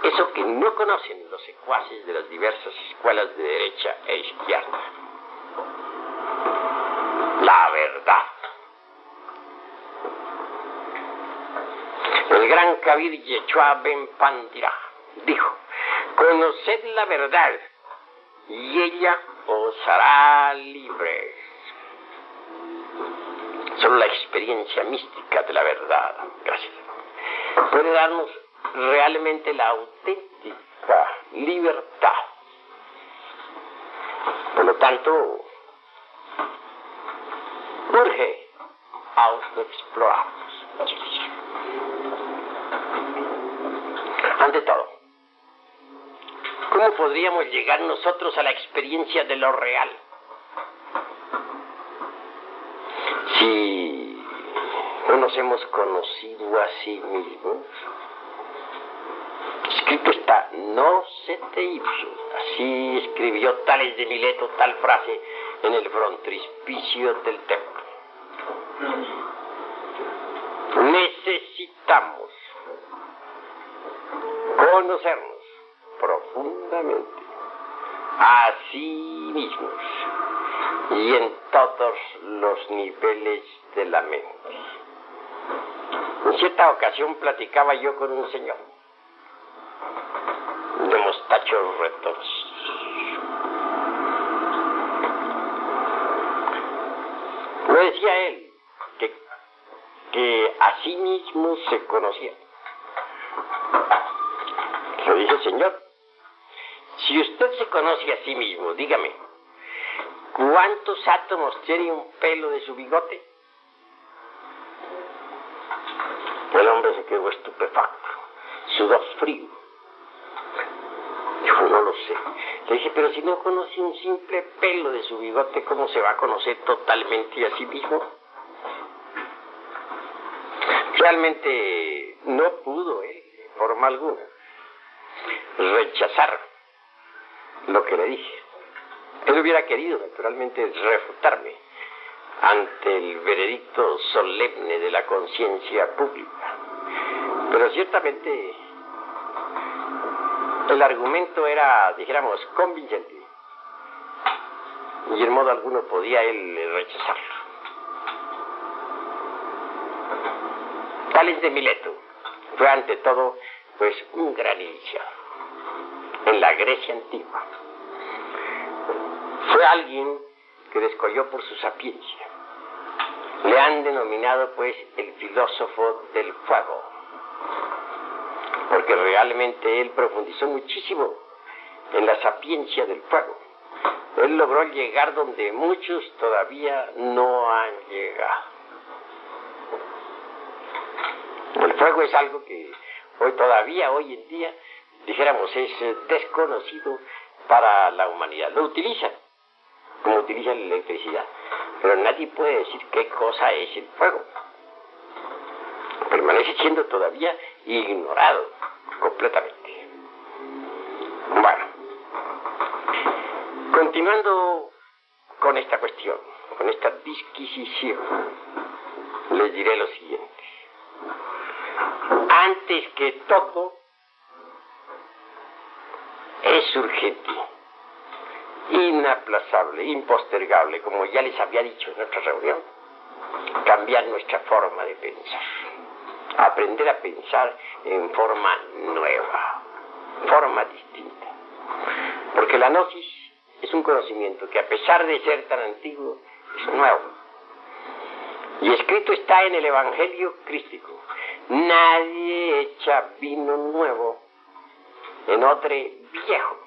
eso que no conocen los secuaces de las diversas escuelas de derecha e izquierda. La verdad. El gran Kabir Yeshua Ben Pandira dijo: conoced la verdad y ella os hará libres. Solo la experiencia mística de la verdad, gracias, puede darnos realmente la auténtica libertad. Por lo tanto, urge autoexplorarnos. Ante todo, ¿cómo podríamos llegar nosotros a la experiencia de lo real? Si no nos hemos conocido a sí mismos. Escrito está, nocete ipso. Así escribió Tales de Mileto tal frase en el frontispicio del templo. Necesitamos conocernos profundamente a sí mismos y en todos los niveles de la mente. En cierta ocasión platicaba yo con un señor de mostachos retos. Me decía él que a sí mismo se conocía. Le dije: señor, si usted se conoce a sí mismo, dígame, ¿cuántos átomos tiene un pelo de su bigote? El hombre se quedó estupefacto, sudó frío. Dijo, no lo sé. Le dije, pero si no conoce un simple pelo de su bigote, ¿cómo se va a conocer totalmente a sí mismo? Realmente no pudo él, de forma alguna, rechazar lo que le dije. Él hubiera querido, naturalmente, refutarme ante el veredicto solemne de la conciencia pública. Pero ciertamente el argumento era, dijéramos, convincente. Y en modo alguno podía él rechazarlo. Tales de Mileto fue ante todo, pues, un gran iniciado en la Grecia antigua. Fue alguien que descolló por su sapiencia. Le han denominado, pues, el filósofo del fuego, porque realmente él profundizó muchísimo en la sapiencia del fuego. Él logró llegar donde muchos todavía no han llegado. El fuego es algo que hoy en día, dijéramos, es desconocido para la humanidad. Lo utilizan, como utilizan la electricidad, pero nadie puede decir qué cosa es el fuego. Permanece siendo todavía ignorado completamente. Bueno, continuando con esta cuestión, con esta disquisición, les diré lo siguiente. Antes que todo, es urgente, inaplazable, impostergable, como ya les había dicho en otra reunión, cambiar nuestra forma de pensar, aprender a pensar en forma nueva, forma distinta, porque la gnosis es un conocimiento que, a pesar de ser tan antiguo, es nuevo, y escrito está en el Evangelio crístico: nadie echa vino nuevo en odre viejo,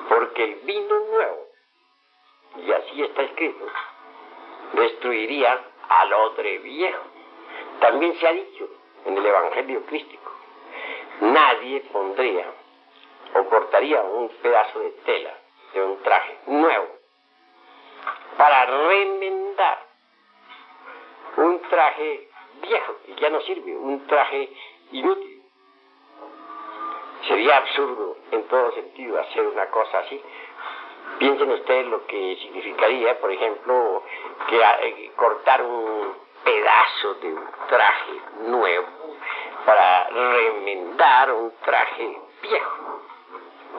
porque el vino nuevo, y así está escrito, destruiría al odre viejo. También se ha dicho en el Evangelio crístico: nadie pondría o cortaría un pedazo de tela de un traje nuevo para remendar un traje viejo que ya no sirve, un traje inútil. Sería absurdo en todo sentido hacer una cosa así. Piensen ustedes lo que significaría, por ejemplo, que cortar un pedazo de un traje nuevo para remendar un traje viejo.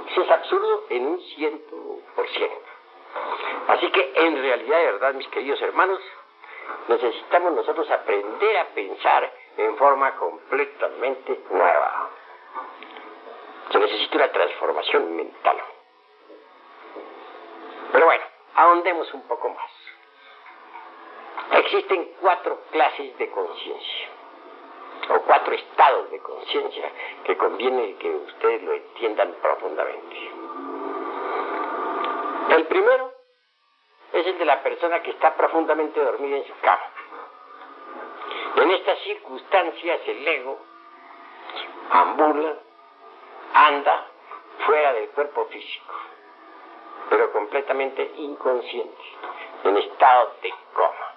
Eso es absurdo en un 100%. Así que, en realidad, de verdad, mis queridos hermanos, necesitamos nosotros aprender a pensar en forma completamente nueva. Se necesita una transformación mental. Pero bueno, ahondemos un poco más. Existen 4 clases de conciencia, o 4 estados de conciencia que conviene que ustedes lo entiendan profundamente. El primero es el de la persona que está profundamente dormida en su cama. En estas circunstancias el ego ambula, anda fuera del cuerpo físico, pero completamente inconsciente, en estado de coma.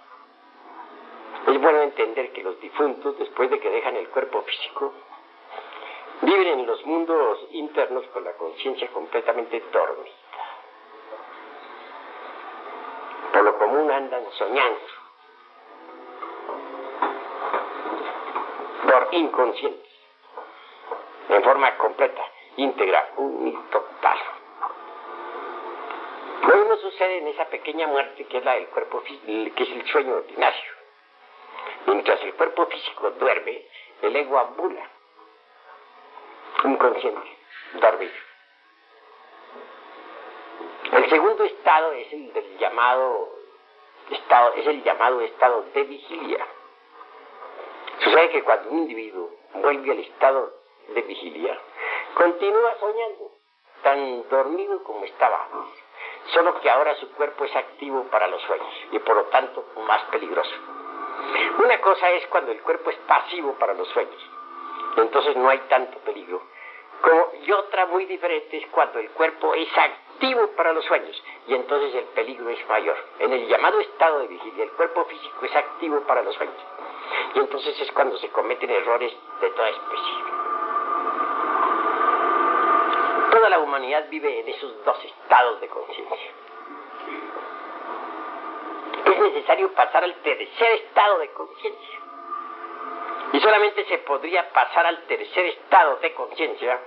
Es bueno entender que los difuntos, después de que dejan el cuerpo físico, viven en los mundos internos con la conciencia completamente dormida. Por lo común andan soñando, por inconscientes, en forma completa, íntegra, unitotal. Lo mismo sucede en esa pequeña muerte que es la del cuerpo físico, que es el sueño ordinario. Mientras el cuerpo físico duerme, el ego ambula, inconsciente, dormido. El segundo estado es el llamado estado de vigilia. Sucede que cuando un individuo vuelve al estado de vigilia, continúa soñando, tan dormido como estaba antes, solo que ahora su cuerpo es activo para los sueños y por lo tanto más peligroso. Una cosa es cuando el cuerpo es pasivo para los sueños, entonces no hay tanto peligro. Y otra muy diferente es cuando el cuerpo es activo para los sueños, y entonces el peligro es mayor. En el llamado estado de vigilia, el cuerpo físico es activo para los sueños, y entonces es cuando se cometen errores de toda especie. Toda la humanidad vive en esos dos estados de conciencia. Es necesario pasar al tercer estado de conciencia. Y solamente se podría pasar al tercer estado de conciencia,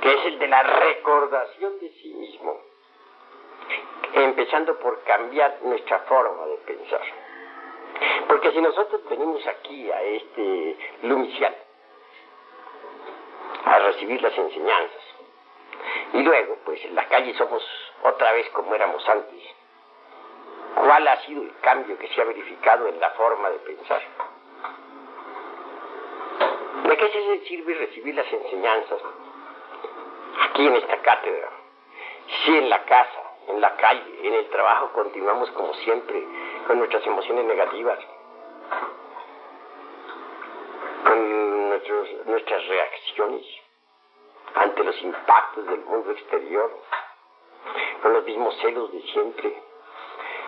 que es el de la recordación de sí mismo, empezando por cambiar nuestra forma de pensar. Porque si nosotros venimos aquí a este lumicial a recibir las enseñanzas, y luego pues en la calle somos otra vez como éramos antes, ¿cuál ha sido el cambio que se ha verificado en la forma de pensar? ¿De qué se sirve recibir las enseñanzas aquí en esta cátedra si en la casa, en la calle, en el trabajo continuamos como siempre con nuestras emociones negativas, con nuestras reacciones ante los impactos del mundo exterior, con los mismos celos de siempre,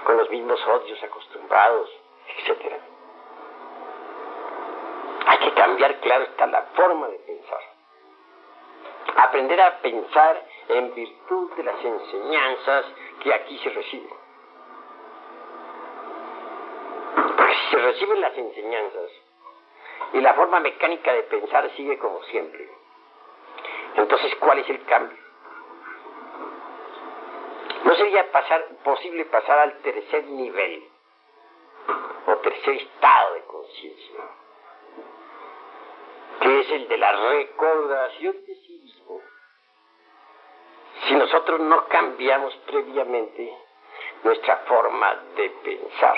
con los mismos odios acostumbrados, etcétera? Hay que cambiar, claro está, la forma de pensar. Aprender a pensar en virtud de las enseñanzas que aquí se reciben. Porque si se reciben las enseñanzas y la forma mecánica de pensar sigue como siempre, entonces ¿cuál es el cambio? ¿No sería posible pasar al tercer nivel o tercer estado de conciencia, que es el de la recordación de sí mismo, si nosotros no cambiamos previamente nuestra forma de pensar?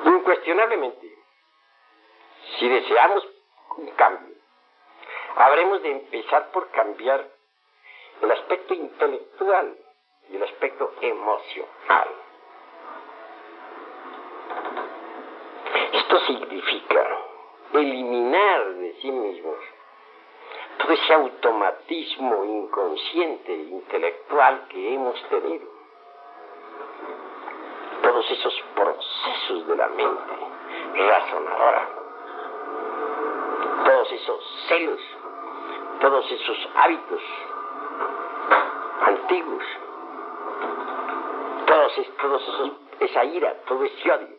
Incuestionablemente, si deseamos un cambio, habremos de empezar por cambiar el aspecto intelectual y el aspecto emocional. Esto significa eliminar de sí mismos todo ese automatismo inconsciente e intelectual que hemos tenido, todos esos procesos de la mente razonadora, todos esos celos, todos esos hábitos antiguos, esa ira, todo ese odio.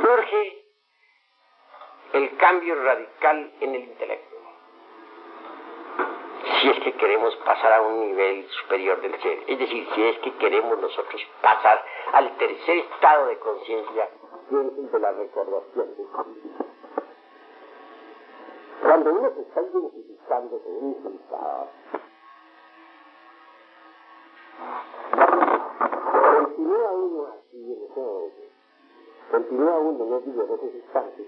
Urge el cambio radical en el intelecto, si es que queremos pasar a un nivel superior del ser, es decir, si es que queremos nosotros pasar al tercer estado de conciencia, que es el de la recordación de sí mismo. Cuando uno se está identificando con un insultador, continúa uno así en ese momento, continúa uno, no digo en esos instantes,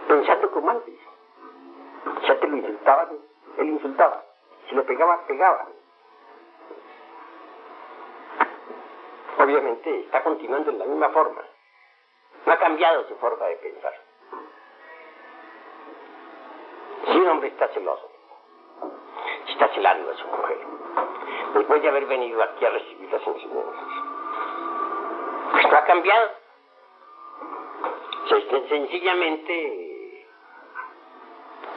pensando como antes. Si antes lo insultaban, él insultaba. Si le pegaba, pegaba. Obviamente está continuando en la misma forma. No ha cambiado su forma de pensar. Si un hombre está celoso, si está celando a su mujer, después de haber venido aquí a recibir las enseñanzas, pues no ha cambiado. Sencillamente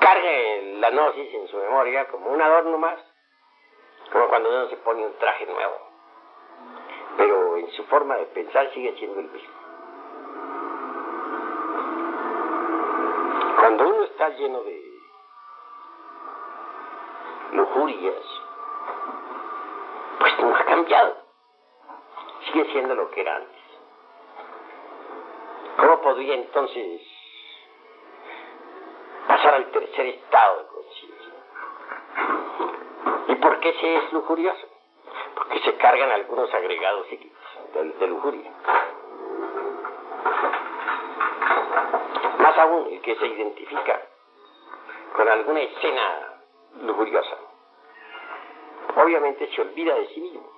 carga la gnosis en su memoria como un adorno más, como cuando uno se pone un traje nuevo, pero en su forma de pensar sigue siendo el mismo. Cuando uno está lleno de lujurias, pues no ha cambiado, sigue siendo lo que era antes. ¿Cómo podría entonces pasar al tercer estado de conciencia? ¿Y por qué se es lujurioso? Porque se cargan algunos agregados psíquicos de lujuria. Más aún, el que se identifica con alguna escena lujuriosa obviamente se olvida de sí mismo.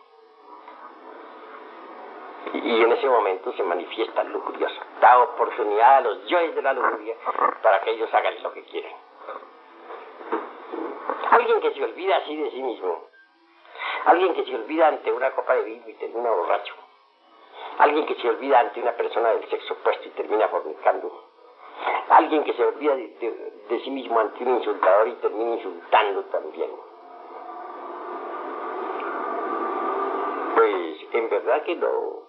Y en ese momento se manifiestan lujurias. Da oportunidad a los yoes de la lujuria para que ellos hagan lo que quieren. Alguien que se olvida así de sí mismo, alguien que se olvida ante una copa de vino y termina borracho, alguien que se olvida ante una persona del sexo opuesto y termina fornicando, alguien que se olvida de sí mismo ante un insultador y termina insultando también. Pues en verdad que no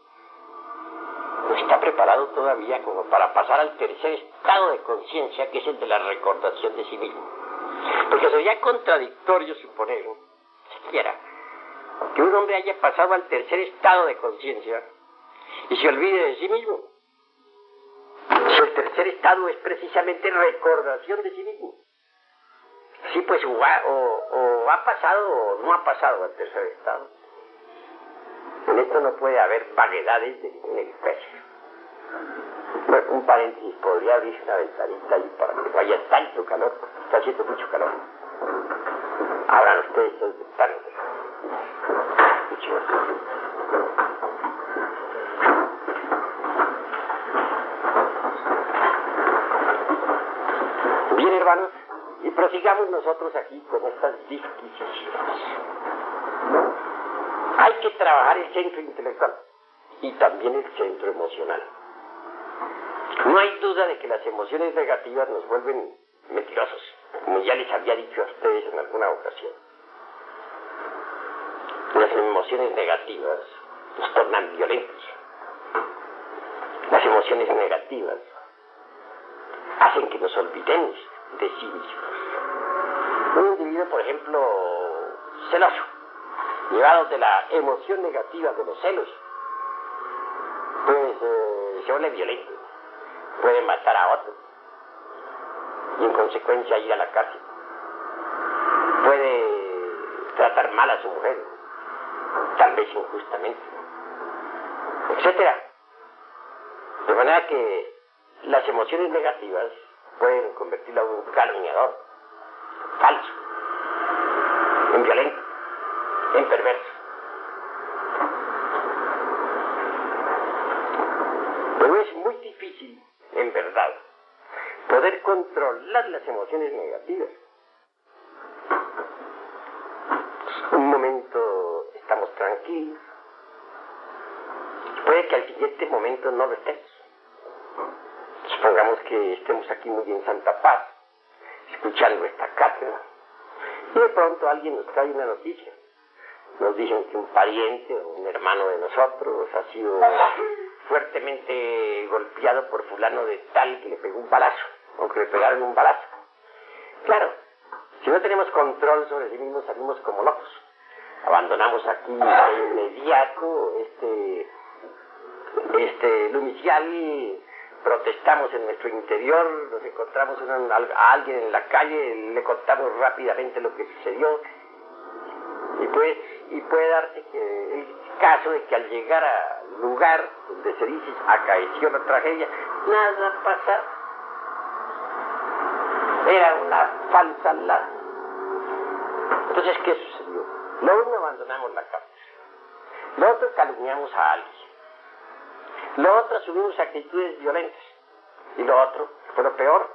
está preparado todavía como para pasar al tercer estado de conciencia, que es el de la recordación de sí mismo. Porque sería contradictorio suponer, siquiera, que un hombre haya pasado al tercer estado de conciencia y se olvide de sí mismo. Si el tercer estado es precisamente recordación de sí mismo. Sí, pues o ha pasado o no ha pasado al tercer estado. En esto no puede haber vaguedades de ninguna especie. Bueno, un paréntesis, podría abrirse una ventanita ahí para que no haya tanto calor, porque está haciendo mucho calor. Abran ustedes esas ventanas. Mucho más. Bien, hermanos, y prosigamos nosotros aquí con estas disquisiciones. Hay que trabajar el centro intelectual y también el centro emocional. No hay duda de que las emociones negativas nos vuelven mentirosos, como ya les había dicho a ustedes en alguna ocasión. Las emociones negativas nos tornan violentos. Las emociones negativas hacen que nos olvidemos de sí mismos. Un individuo, por ejemplo, celoso, llevado de la emoción negativa de los celos, pues se vuelve violento, puede matar a otro y en consecuencia ir a la cárcel, puede tratar mal a su mujer, tal vez injustamente, etcétera. De manera que las emociones negativas pueden convertirlo a un calumniador, falso, en violento, en perverso. Pero es muy difícil, en verdad, poder controlar las emociones negativas. Un momento estamos tranquilos, puede que al siguiente momento no lo estemos. Supongamos que estemos aquí muy en santa paz, escuchando esta cátedra, y de pronto alguien nos trae una noticia. Nos dicen que un pariente o un hermano de nosotros ha sido fuertemente golpeado por fulano de tal que le pegó un balazo, o que le pegaron un balazo. Claro, si no tenemos control sobre sí mismos, salimos como locos. Abandonamos aquí de inmediato lo inicial, protestamos en nuestro interior, nos encontramos a alguien en la calle, le contamos rápidamente lo que sucedió, y puede darse que el caso de que al llegar al lugar donde se dice acaeció la tragedia, nada pasaba. Era una falsa alarma. Entonces, ¿qué sucedió? Lo uno, abandonamos la causa. Lo otro, calumniamos a alguien. Lo otro, asumimos actitudes violentas. Y lo otro, fue lo peor,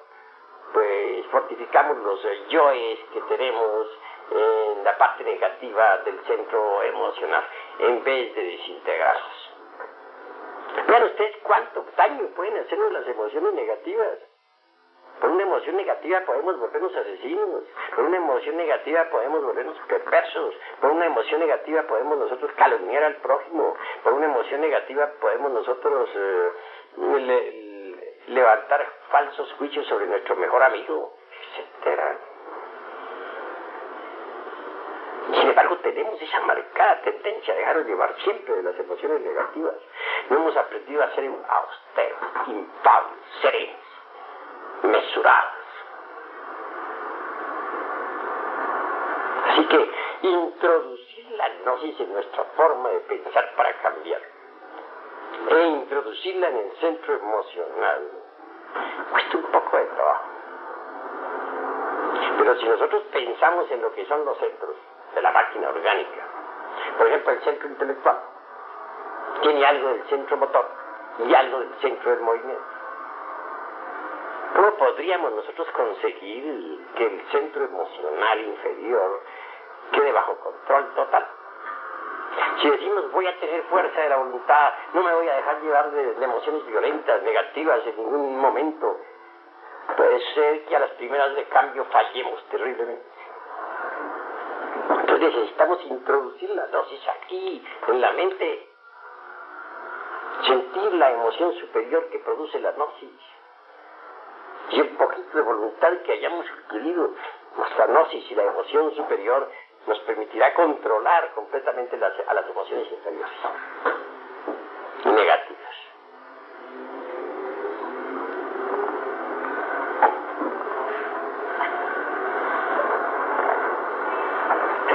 pues fortificamos los yoes que tenemos en la parte negativa del centro emocional, en vez de desintegrarlos. Vean ustedes cuánto daño pueden hacernos las emociones negativas. Por una emoción negativa podemos volvernos asesinos, por una emoción negativa podemos volvernos perversos, por una emoción negativa podemos nosotros calumniar al prójimo, por una emoción negativa podemos nosotros levantar falsos juicios sobre nuestro mejor amigo, etcétera. Sin embargo, tenemos esa marcada tendencia a dejarnos llevar siempre de las emociones negativas. No hemos aprendido a ser austeros, impables, serenos, mesurados. Así que introducir la gnosis en nuestra forma de pensar para cambiar e introducirla en el centro emocional cuesta un poco de trabajo. Pero si nosotros pensamos en lo que son los centros, de la máquina orgánica. Por ejemplo, el centro intelectual tiene algo del centro motor y algo del centro del movimiento. ¿Cómo podríamos nosotros conseguir que el centro emocional inferior quede bajo control total? Si decimos voy a tener fuerza de la voluntad, no me voy a dejar llevar de emociones violentas, negativas en ningún momento, puede ser que a las primeras de cambio fallemos terriblemente. Entonces necesitamos introducir la dosis aquí, en la mente, sentir la emoción superior que produce la gnosis y un poquito de voluntad que hayamos adquirido. Nuestra gnosis y la emoción superior nos permitirá controlar completamente a las emociones inferiores y negativas.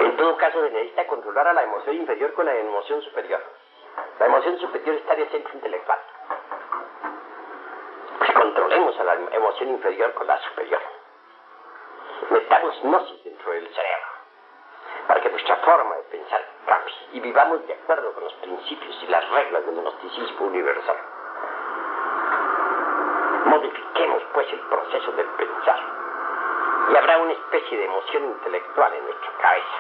En todo caso, se necesita controlar a la emoción inferior con la emoción superior. La emoción superior está en el centro intelectual. Pues controlemos a la emoción inferior con la superior. Metamos gnosis dentro del cerebro para que nuestra forma de pensar cambie y vivamos de acuerdo con los principios y las reglas del gnosticismo universal. Modifiquemos pues el proceso del pensar y habrá una especie de emoción intelectual en nuestra cabeza.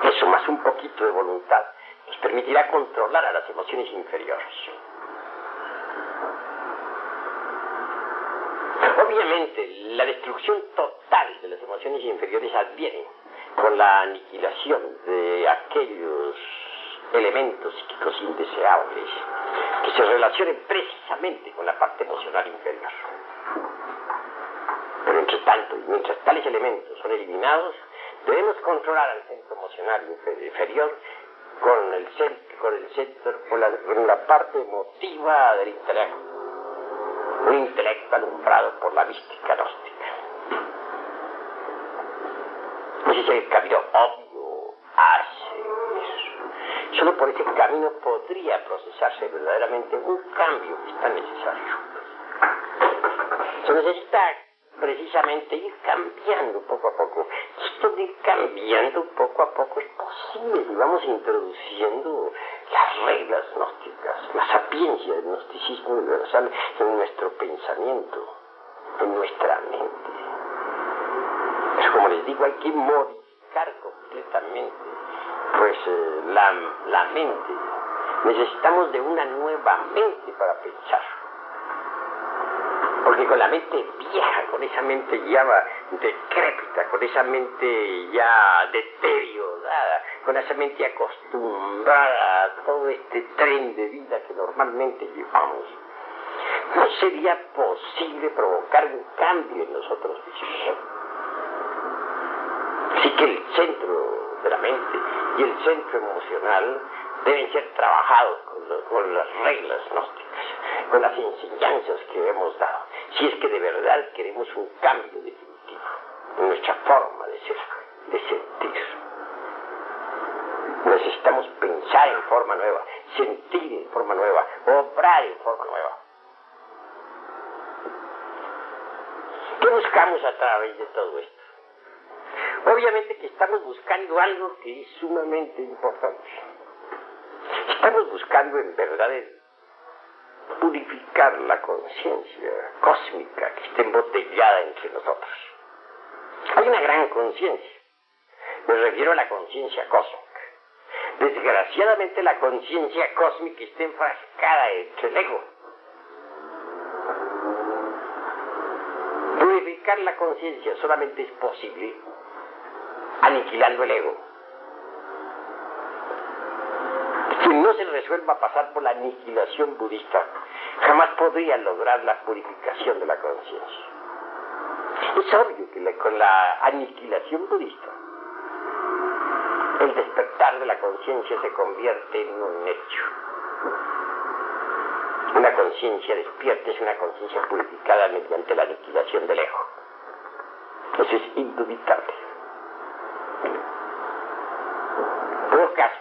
Eso más un poquito de voluntad nos permitirá controlar a las emociones inferiores. Obviamente, la destrucción total de las emociones inferiores adviene con la aniquilación de aquellos elementos psíquicos indeseables que se relacionen precisamente con la parte emocional inferior. Pero entre tanto, y mientras tales elementos son eliminados, debemos controlar al centro emocional inferior con la parte emotiva del intelecto. Un intelecto alumbrado por la mística gnóstica. Ese es el camino obvio hacia eso. Solo por ese camino podría procesarse verdaderamente un cambio que es tan necesario. Se necesita precisamente ir cambiando poco a poco. Esto de ir cambiando poco a poco es posible si vamos introduciendo las reglas gnósticas, la sapiencia del gnosticismo universal en nuestro pensamiento, en nuestra mente. Pero como les digo, hay que modificar completamente pues la mente. Necesitamos de una nueva mente para pensar. Porque con la mente vieja, con esa mente ya decrépita, con esa mente ya deteriorada, con esa mente acostumbrada a todo este tren de vida que normalmente llevamos, no sería posible provocar un cambio en nosotros mismos. Así que el centro de la mente y el centro emocional deben ser trabajados con las reglas gnósticas, con las enseñanzas que hemos dado, si es que de verdad queremos un cambio definitivo en nuestra forma de ser, de sentir. Necesitamos pensar en forma nueva, sentir en forma nueva, obrar en forma nueva. ¿Qué buscamos a través de todo esto? Obviamente que estamos buscando algo que es sumamente importante. Estamos buscando en verdad purificar la conciencia cósmica que está embotellada entre nosotros. Hay una gran conciencia. Me refiero a la conciencia cósmica. Desgraciadamente la conciencia cósmica está enfrascada entre el ego. Purificar la conciencia solamente es posible aniquilando el ego. Si no se resuelva pasar por la aniquilación budista, jamás podría lograr la purificación de la conciencia. Es obvio que con la aniquilación budista, el despertar de la conciencia se convierte en un hecho. Una conciencia despierta es una conciencia purificada mediante la aniquilación del ego. Eso es indubitable. En todo caso,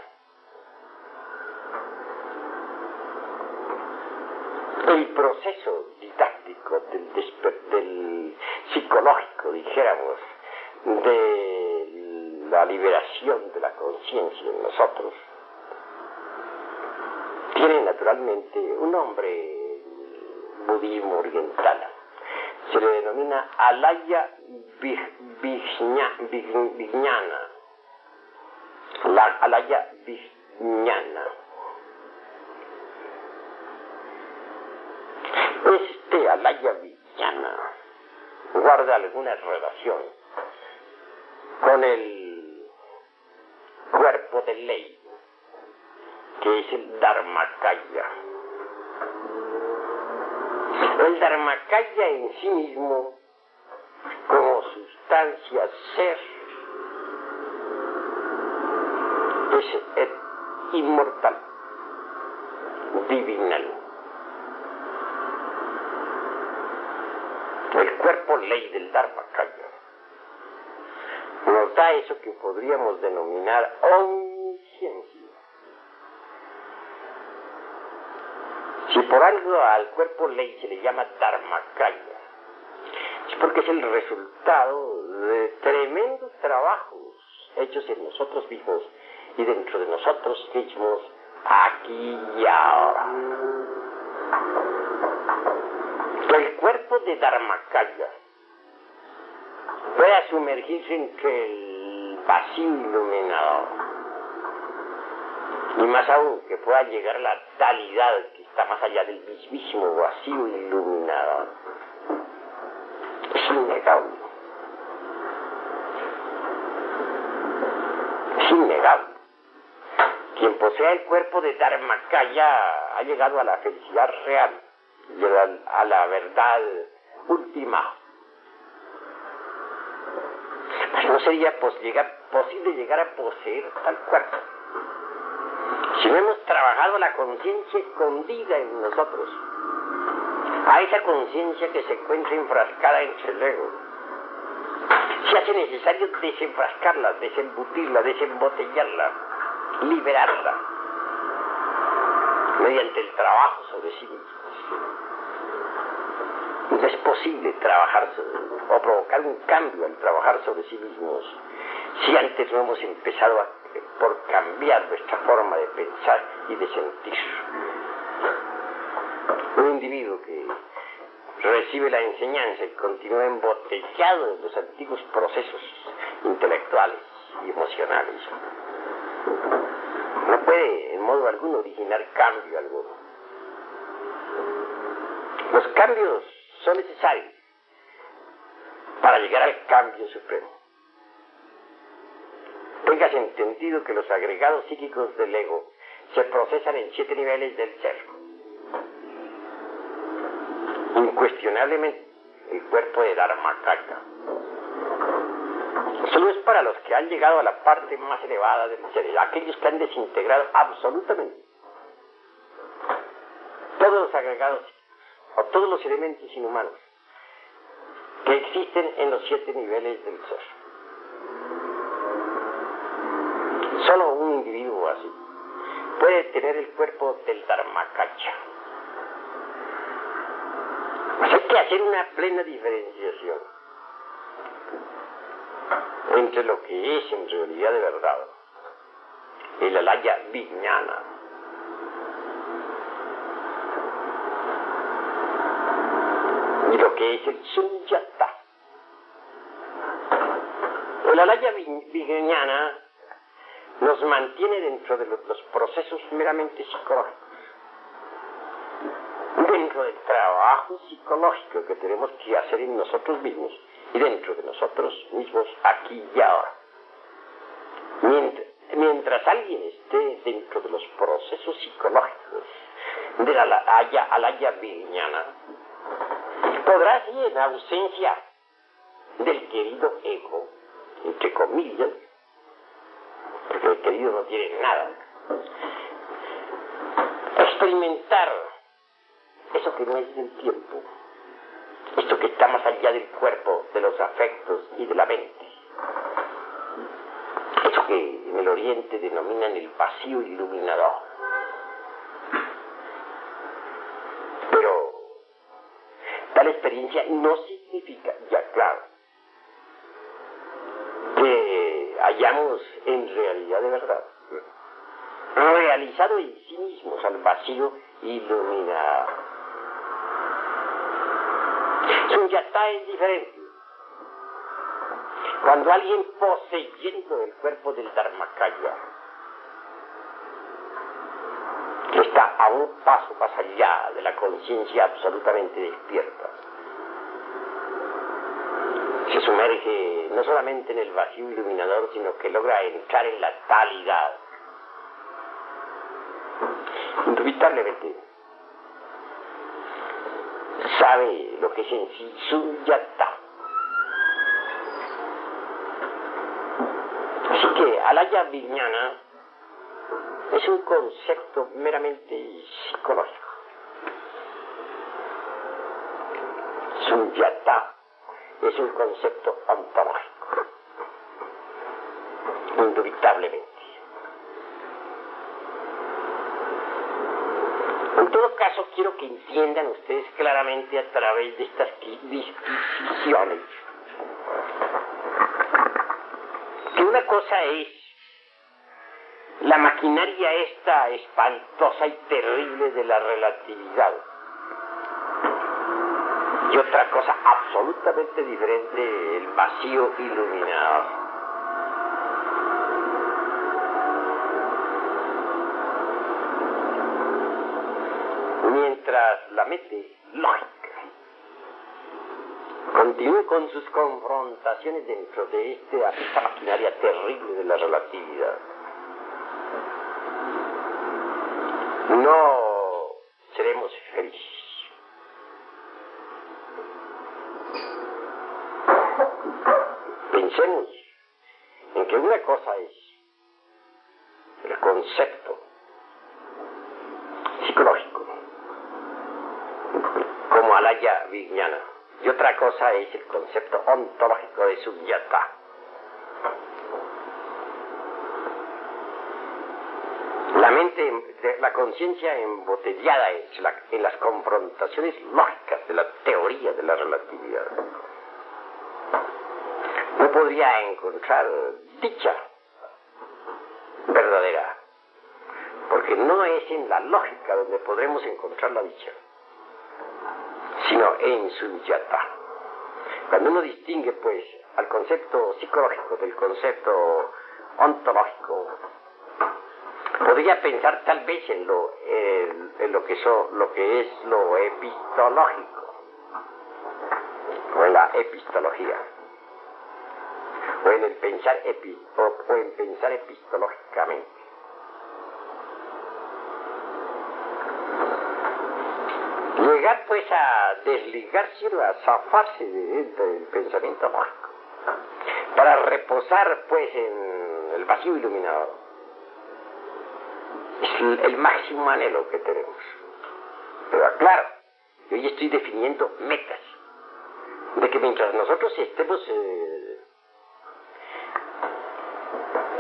el proceso didáctico del psicológico, dijéramos, de la liberación de la conciencia en nosotros, tiene naturalmente un nombre en budismo oriental. Se le denomina Alaya Vijnana. Alaya Vijnana. Este Alaya Vijnana guarda alguna relación con el cuerpo de ley, que es el Dharmakaya. El Dharmakaya en sí mismo, como sustancia ser, es inmortal, divinal. El cuerpo ley del Dharmakaya nos da eso que podríamos denominar omnisciencia. Si por algo al cuerpo ley se le llama Dharmakaya, es porque es el resultado de tremendos trabajos hechos en nosotros mismos y dentro de nosotros mismos, aquí y ahora. El cuerpo de Dharmakaya pueda sumergirse entre el vacío iluminador, y más aún que pueda llegar a la talidad que está más allá del mismísimo vacío iluminador. Es innegable. Es innegable. Quien posea el cuerpo de Dharmakaya ha llegado a la felicidad real y a la verdad última. Pero no sería posible llegar a poseer tal cuerpo si no hemos trabajado la conciencia escondida en nosotros, a esa conciencia que se encuentra enfrascada entre el ego. Se hace necesario desenfrascarla, desembutirla, desembotellarla, liberarla, mediante el trabajo sobre sí mismos. No es posible trabajar o provocar un cambio al trabajar sobre sí mismos si antes no hemos empezado por cambiar nuestra forma de pensar y de sentir. Un individuo que recibe la enseñanza y continúa embotellado en los antiguos procesos intelectuales y emocionales no puede en modo alguno originar cambio alguno. Los cambios son necesarios para llegar al cambio supremo. Tengas entendido que los agregados psíquicos del ego se procesan en 7 niveles del ser. Incuestionablemente, el cuerpo de Dharmakaya solo es para los que han llegado a la parte más elevada del ser, aquellos que han desintegrado absolutamente todos los agregados o todos los elementos inhumanos que existen en los 7 niveles del ser. Solo un individuo así puede tener el cuerpo del Dharmakaya. Pues hay que hacer una plena diferenciación entre lo que es en realidad de verdad el Alaya Vijnana y lo que es el Sunyata. El Alaya Vijnana nos mantiene dentro de los procesos meramente psicológicos, dentro del trabajo psicológico que tenemos que hacer en nosotros mismos y dentro de nosotros mismos aquí y ahora. Mientras alguien esté dentro de los procesos psicológicos de la Alaya Vijnana, podrá así, en ausencia del querido ego, entre comillas, porque el querido no tiene nada, experimentar eso que no es del tiempo, esto que está más allá del cuerpo, de los afectos y de la mente, eso que en el oriente denominan el vacío iluminador. Pero tal experiencia no significa, ya claro, hallamos en realidad de verdad, realizado en sí mismos al vacío iluminado. Sunyata es diferente. Cuando alguien poseyendo el cuerpo del Dharmakaya está a un paso más allá de la conciencia absolutamente despierta, se sumerge no solamente en el vacío iluminador, sino que logra entrar en la talidad. Indubitablemente sabe lo que es en sí Sunyata. Así que Alaya Vijnana es un concepto meramente psicológico. Sunyata es un concepto ontológico, indubitablemente. En todo caso, quiero que entiendan ustedes claramente a través de estas disquisiciones que una cosa es la maquinaria esta espantosa y terrible de la relatividad, y otra cosa absolutamente diferente, el vacío iluminador. Mientras la mente lógica continúe con sus confrontaciones dentro de esta maquinaria terrible de la relatividad, no seremos felices. Pensemos en que una cosa es el concepto psicológico, como Alaya Vijnana, y otra cosa es el concepto ontológico de Sunyata. La mente, la conciencia embotellada en las confrontaciones lógicas de la teoría de la relatividad, no podría encontrar dicha verdadera, porque no es en la lógica donde podremos encontrar la dicha, sino en Sunyata. Cuando uno distingue, pues, al concepto psicológico del concepto ontológico, podría pensar tal vez en lo que es lo epistológico, o en la epistología, o en el pensar epistológicamente. Llegar pues a desligarse, a zafarse del pensamiento lógico, para reposar pues en el vacío iluminador, es el máximo anhelo que tenemos. Pero claro, yo ya estoy definiendo metas, de que mientras nosotros estemos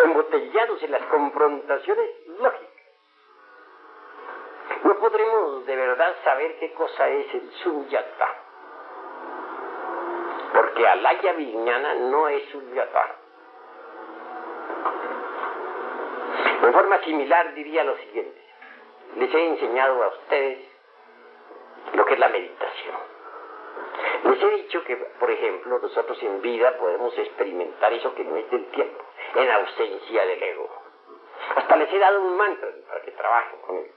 embotellados en las confrontaciones lógicas, no podremos de verdad saber qué cosa es el Sunyata, porque Alaya Vijnana no es Sunyata. En forma similar diría lo siguiente: les he enseñado a ustedes lo que es la meditación. Les he dicho que, por ejemplo, nosotros en vida podemos experimentar eso que no es del tiempo, en ausencia del ego. Hasta les he dado un mantra para que trabajen con él.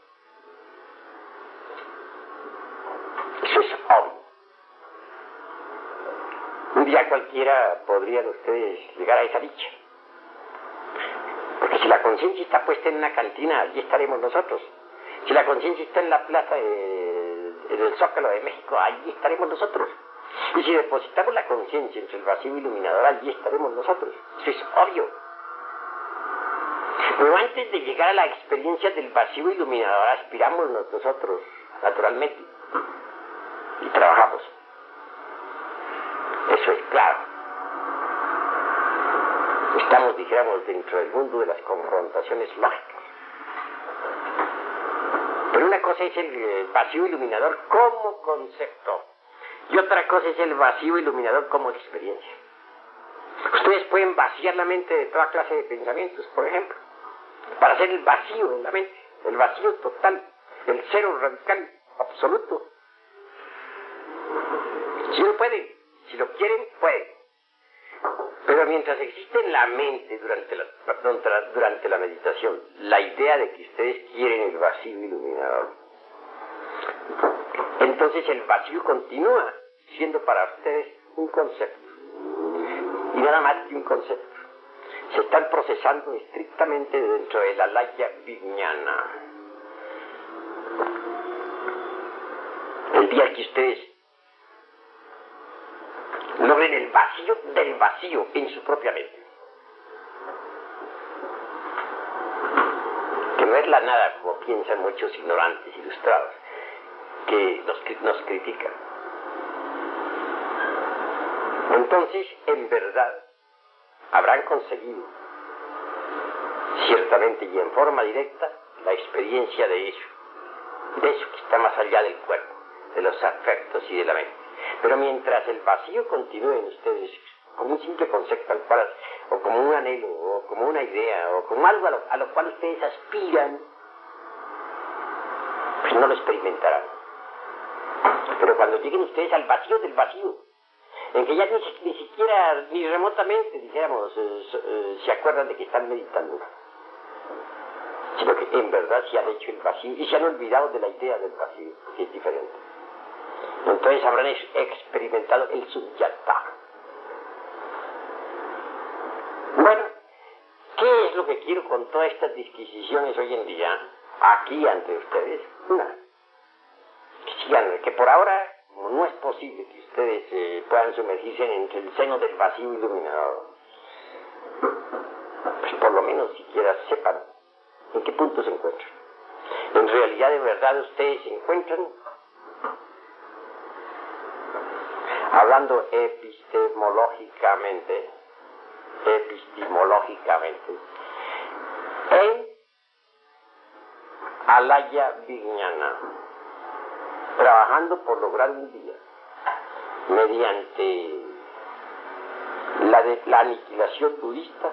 Eso es obvio. Un día cualquiera podrían ustedes llegar a esa dicha. Porque si la conciencia está puesta en una cantina, allí estaremos nosotros. Si la conciencia está en la plaza en el Zócalo de México, allí estaremos nosotros. Y si depositamos la conciencia entre el vacío iluminador, allí estaremos nosotros. Eso es obvio. Pero antes de llegar a la experiencia del vacío iluminador, aspiramos nosotros, naturalmente, y trabajamos. Eso es claro. Estamos, dijéramos, dentro del mundo de las confrontaciones lógicas. Pero una cosa es el vacío iluminador como concepto, y otra cosa es el vacío iluminador como experiencia. Ustedes pueden vaciar la mente de toda clase de pensamientos, por ejemplo, para hacer el vacío en la mente, el vacío total, el cero radical, absoluto. Si lo pueden, si lo quieren, pueden. Pero mientras existe en la mente durante la meditación la idea de que ustedes quieren el vacío iluminador, entonces el vacío continúa siendo para ustedes un concepto. Y nada más que un concepto. Se están procesando estrictamente dentro de la alaya vijnana. El día que ustedes logren el vacío del vacío en su propia mente, que no es la nada como piensan muchos ignorantes ilustrados que nos critican. Entonces, en verdad, habrán conseguido, ciertamente y en forma directa, la experiencia de eso que está más allá del cuerpo, de los afectos y de la mente. Pero mientras el vacío continúe en ustedes como un simple concepto al cual, o como un anhelo, o como una idea, o como algo a lo cual ustedes aspiran, pues no lo experimentarán. Pero cuando lleguen ustedes al vacío del vacío, en que ya ni siquiera, ni remotamente, dijéramos, se acuerdan de que están meditando, sino que en verdad se han hecho el vacío y se han olvidado de la idea del vacío, que es diferente. Entonces habrán experimentado el sunyata. Bueno, ¿qué es lo que quiero con todas estas disquisiciones hoy en día, aquí ante ustedes? Una, que por ahora no es posible que ustedes puedan sumergirse entre el seno del vacío iluminador. Pues por lo menos siquiera sepan en qué punto se encuentran. En realidad, de verdad, ustedes se encuentran, hablando epistemológicamente, en alaya vijnana, trabajando por lograr un día, mediante la aniquilación budista,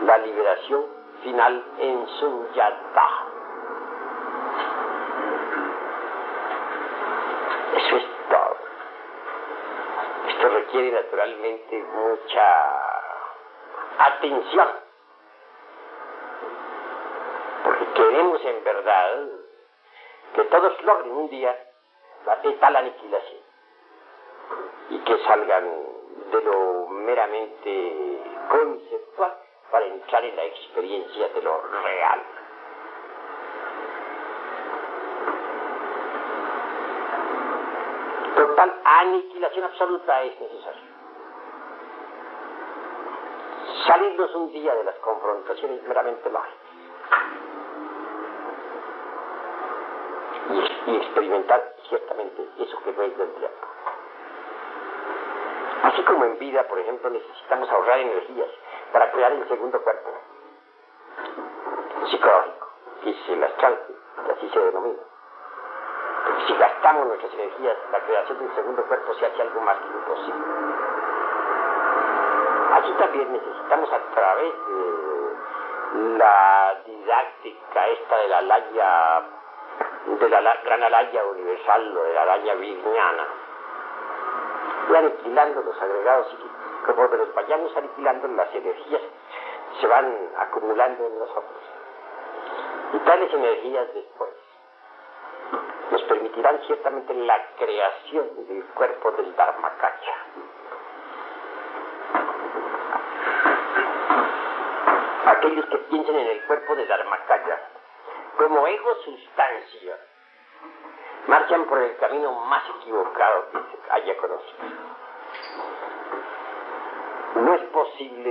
la liberación final en sunyata. Eso es todo. Esto requiere naturalmente mucha atención, porque queremos en verdad que todos logren un día tal aniquilación y que salgan de lo meramente conceptual para entrar en la experiencia de lo real. Total aniquilación absoluta es necesaria. Salirnos un día de las confrontaciones meramente lógicas y experimentar ciertamente eso que no es del tiempo. Así como en vida, por ejemplo, necesitamos ahorrar energías para crear el segundo cuerpo psicológico, que es el astral, que así se denomina. Porque si gastamos nuestras energías, la creación del segundo cuerpo se hace algo más que imposible. Aquí también necesitamos, a través de la didáctica esta de la alaya, de la gran alaya universal o de la alaya vijnana, y aniquilando los agregados psíquicos, como los vayamos aniquilando, las energías se van acumulando en nosotros. Y tales energías después nos permitirán ciertamente la creación del cuerpo del Dharmakaya. Aquellos que piensen en el cuerpo de Dharmakaya como ego sustancia marchan por el camino más equivocado que se haya conocido. No es posible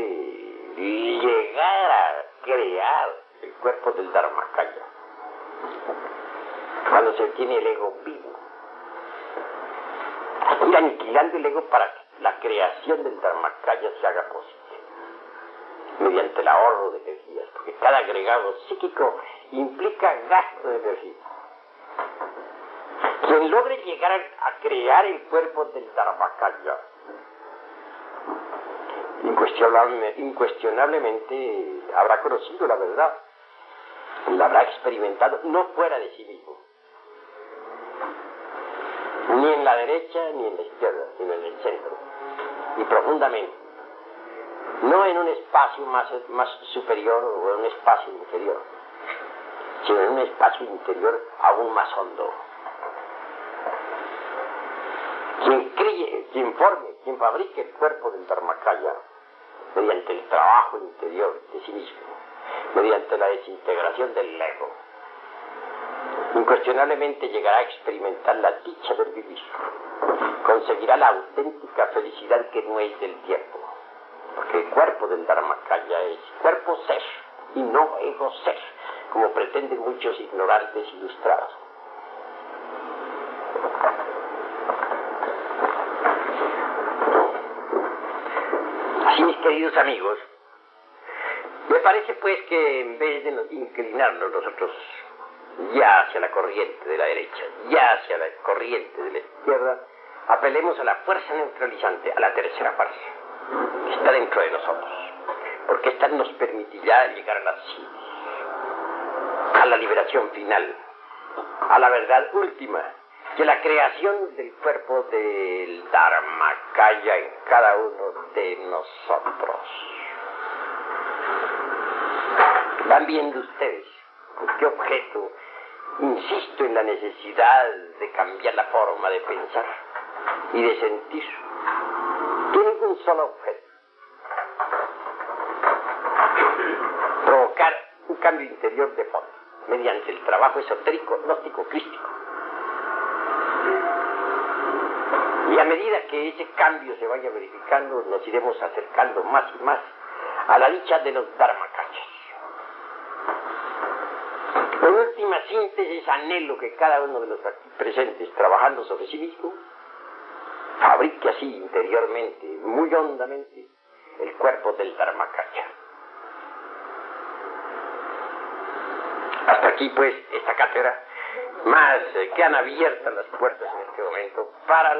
llegar a crear el cuerpo del Dharmakaya cuando se tiene el ego vivo. Hay que ir aniquilando el ego para que la creación del Dharmakaya se haga posible, mediante el ahorro de energías, porque cada agregado psíquico implica gasto de energía. Quien logre llegar a crear el cuerpo del Dharmakaya Incuestionablemente habrá conocido la verdad, la habrá experimentado, no fuera de sí mismo, ni en la derecha ni en la izquierda, sino en el centro, y profundamente, no en un espacio más superior o en un espacio inferior, sino en un espacio interior aún más hondo. Quien forme, quien fabrique el cuerpo del Dharmakaya mediante el trabajo interior de sí mismo, mediante la desintegración del ego, incuestionablemente llegará a experimentar la dicha del vivir, conseguirá la auténtica felicidad que no es del tiempo, porque el cuerpo del Dharmakaya es cuerpo ser y no ego ser, como pretenden muchos ignorantes ilustrados. Así, mis queridos amigos, me parece pues que en vez de inclinarnos nosotros ya hacia la corriente de la derecha, ya hacia la corriente de la izquierda, apelemos a la fuerza neutralizante, a la tercera fuerza, que está dentro de nosotros, porque esta nos permitirá llegar a la síntesis, a la liberación final, a la verdad última, que la creación del cuerpo del Dharmakaya en cada uno de nosotros. Van viendo ustedes con qué objeto insisto en la necesidad de cambiar la forma de pensar y de sentir. Tiene un solo objeto: provocar un cambio interior de fondo mediante el trabajo esotérico, gnóstico, crístico. Y a medida que ese cambio se vaya verificando, nos iremos acercando más y más a la dicha de los Dharmakayas. En última síntesis, anhelo que cada uno de los aquí presentes, trabajando sobre sí mismo, fabrique así interiormente, muy hondamente, el cuerpo del Dharmakaya. Hasta aquí, pues, esta cátedra, más quedan abiertas las puertas en este momento para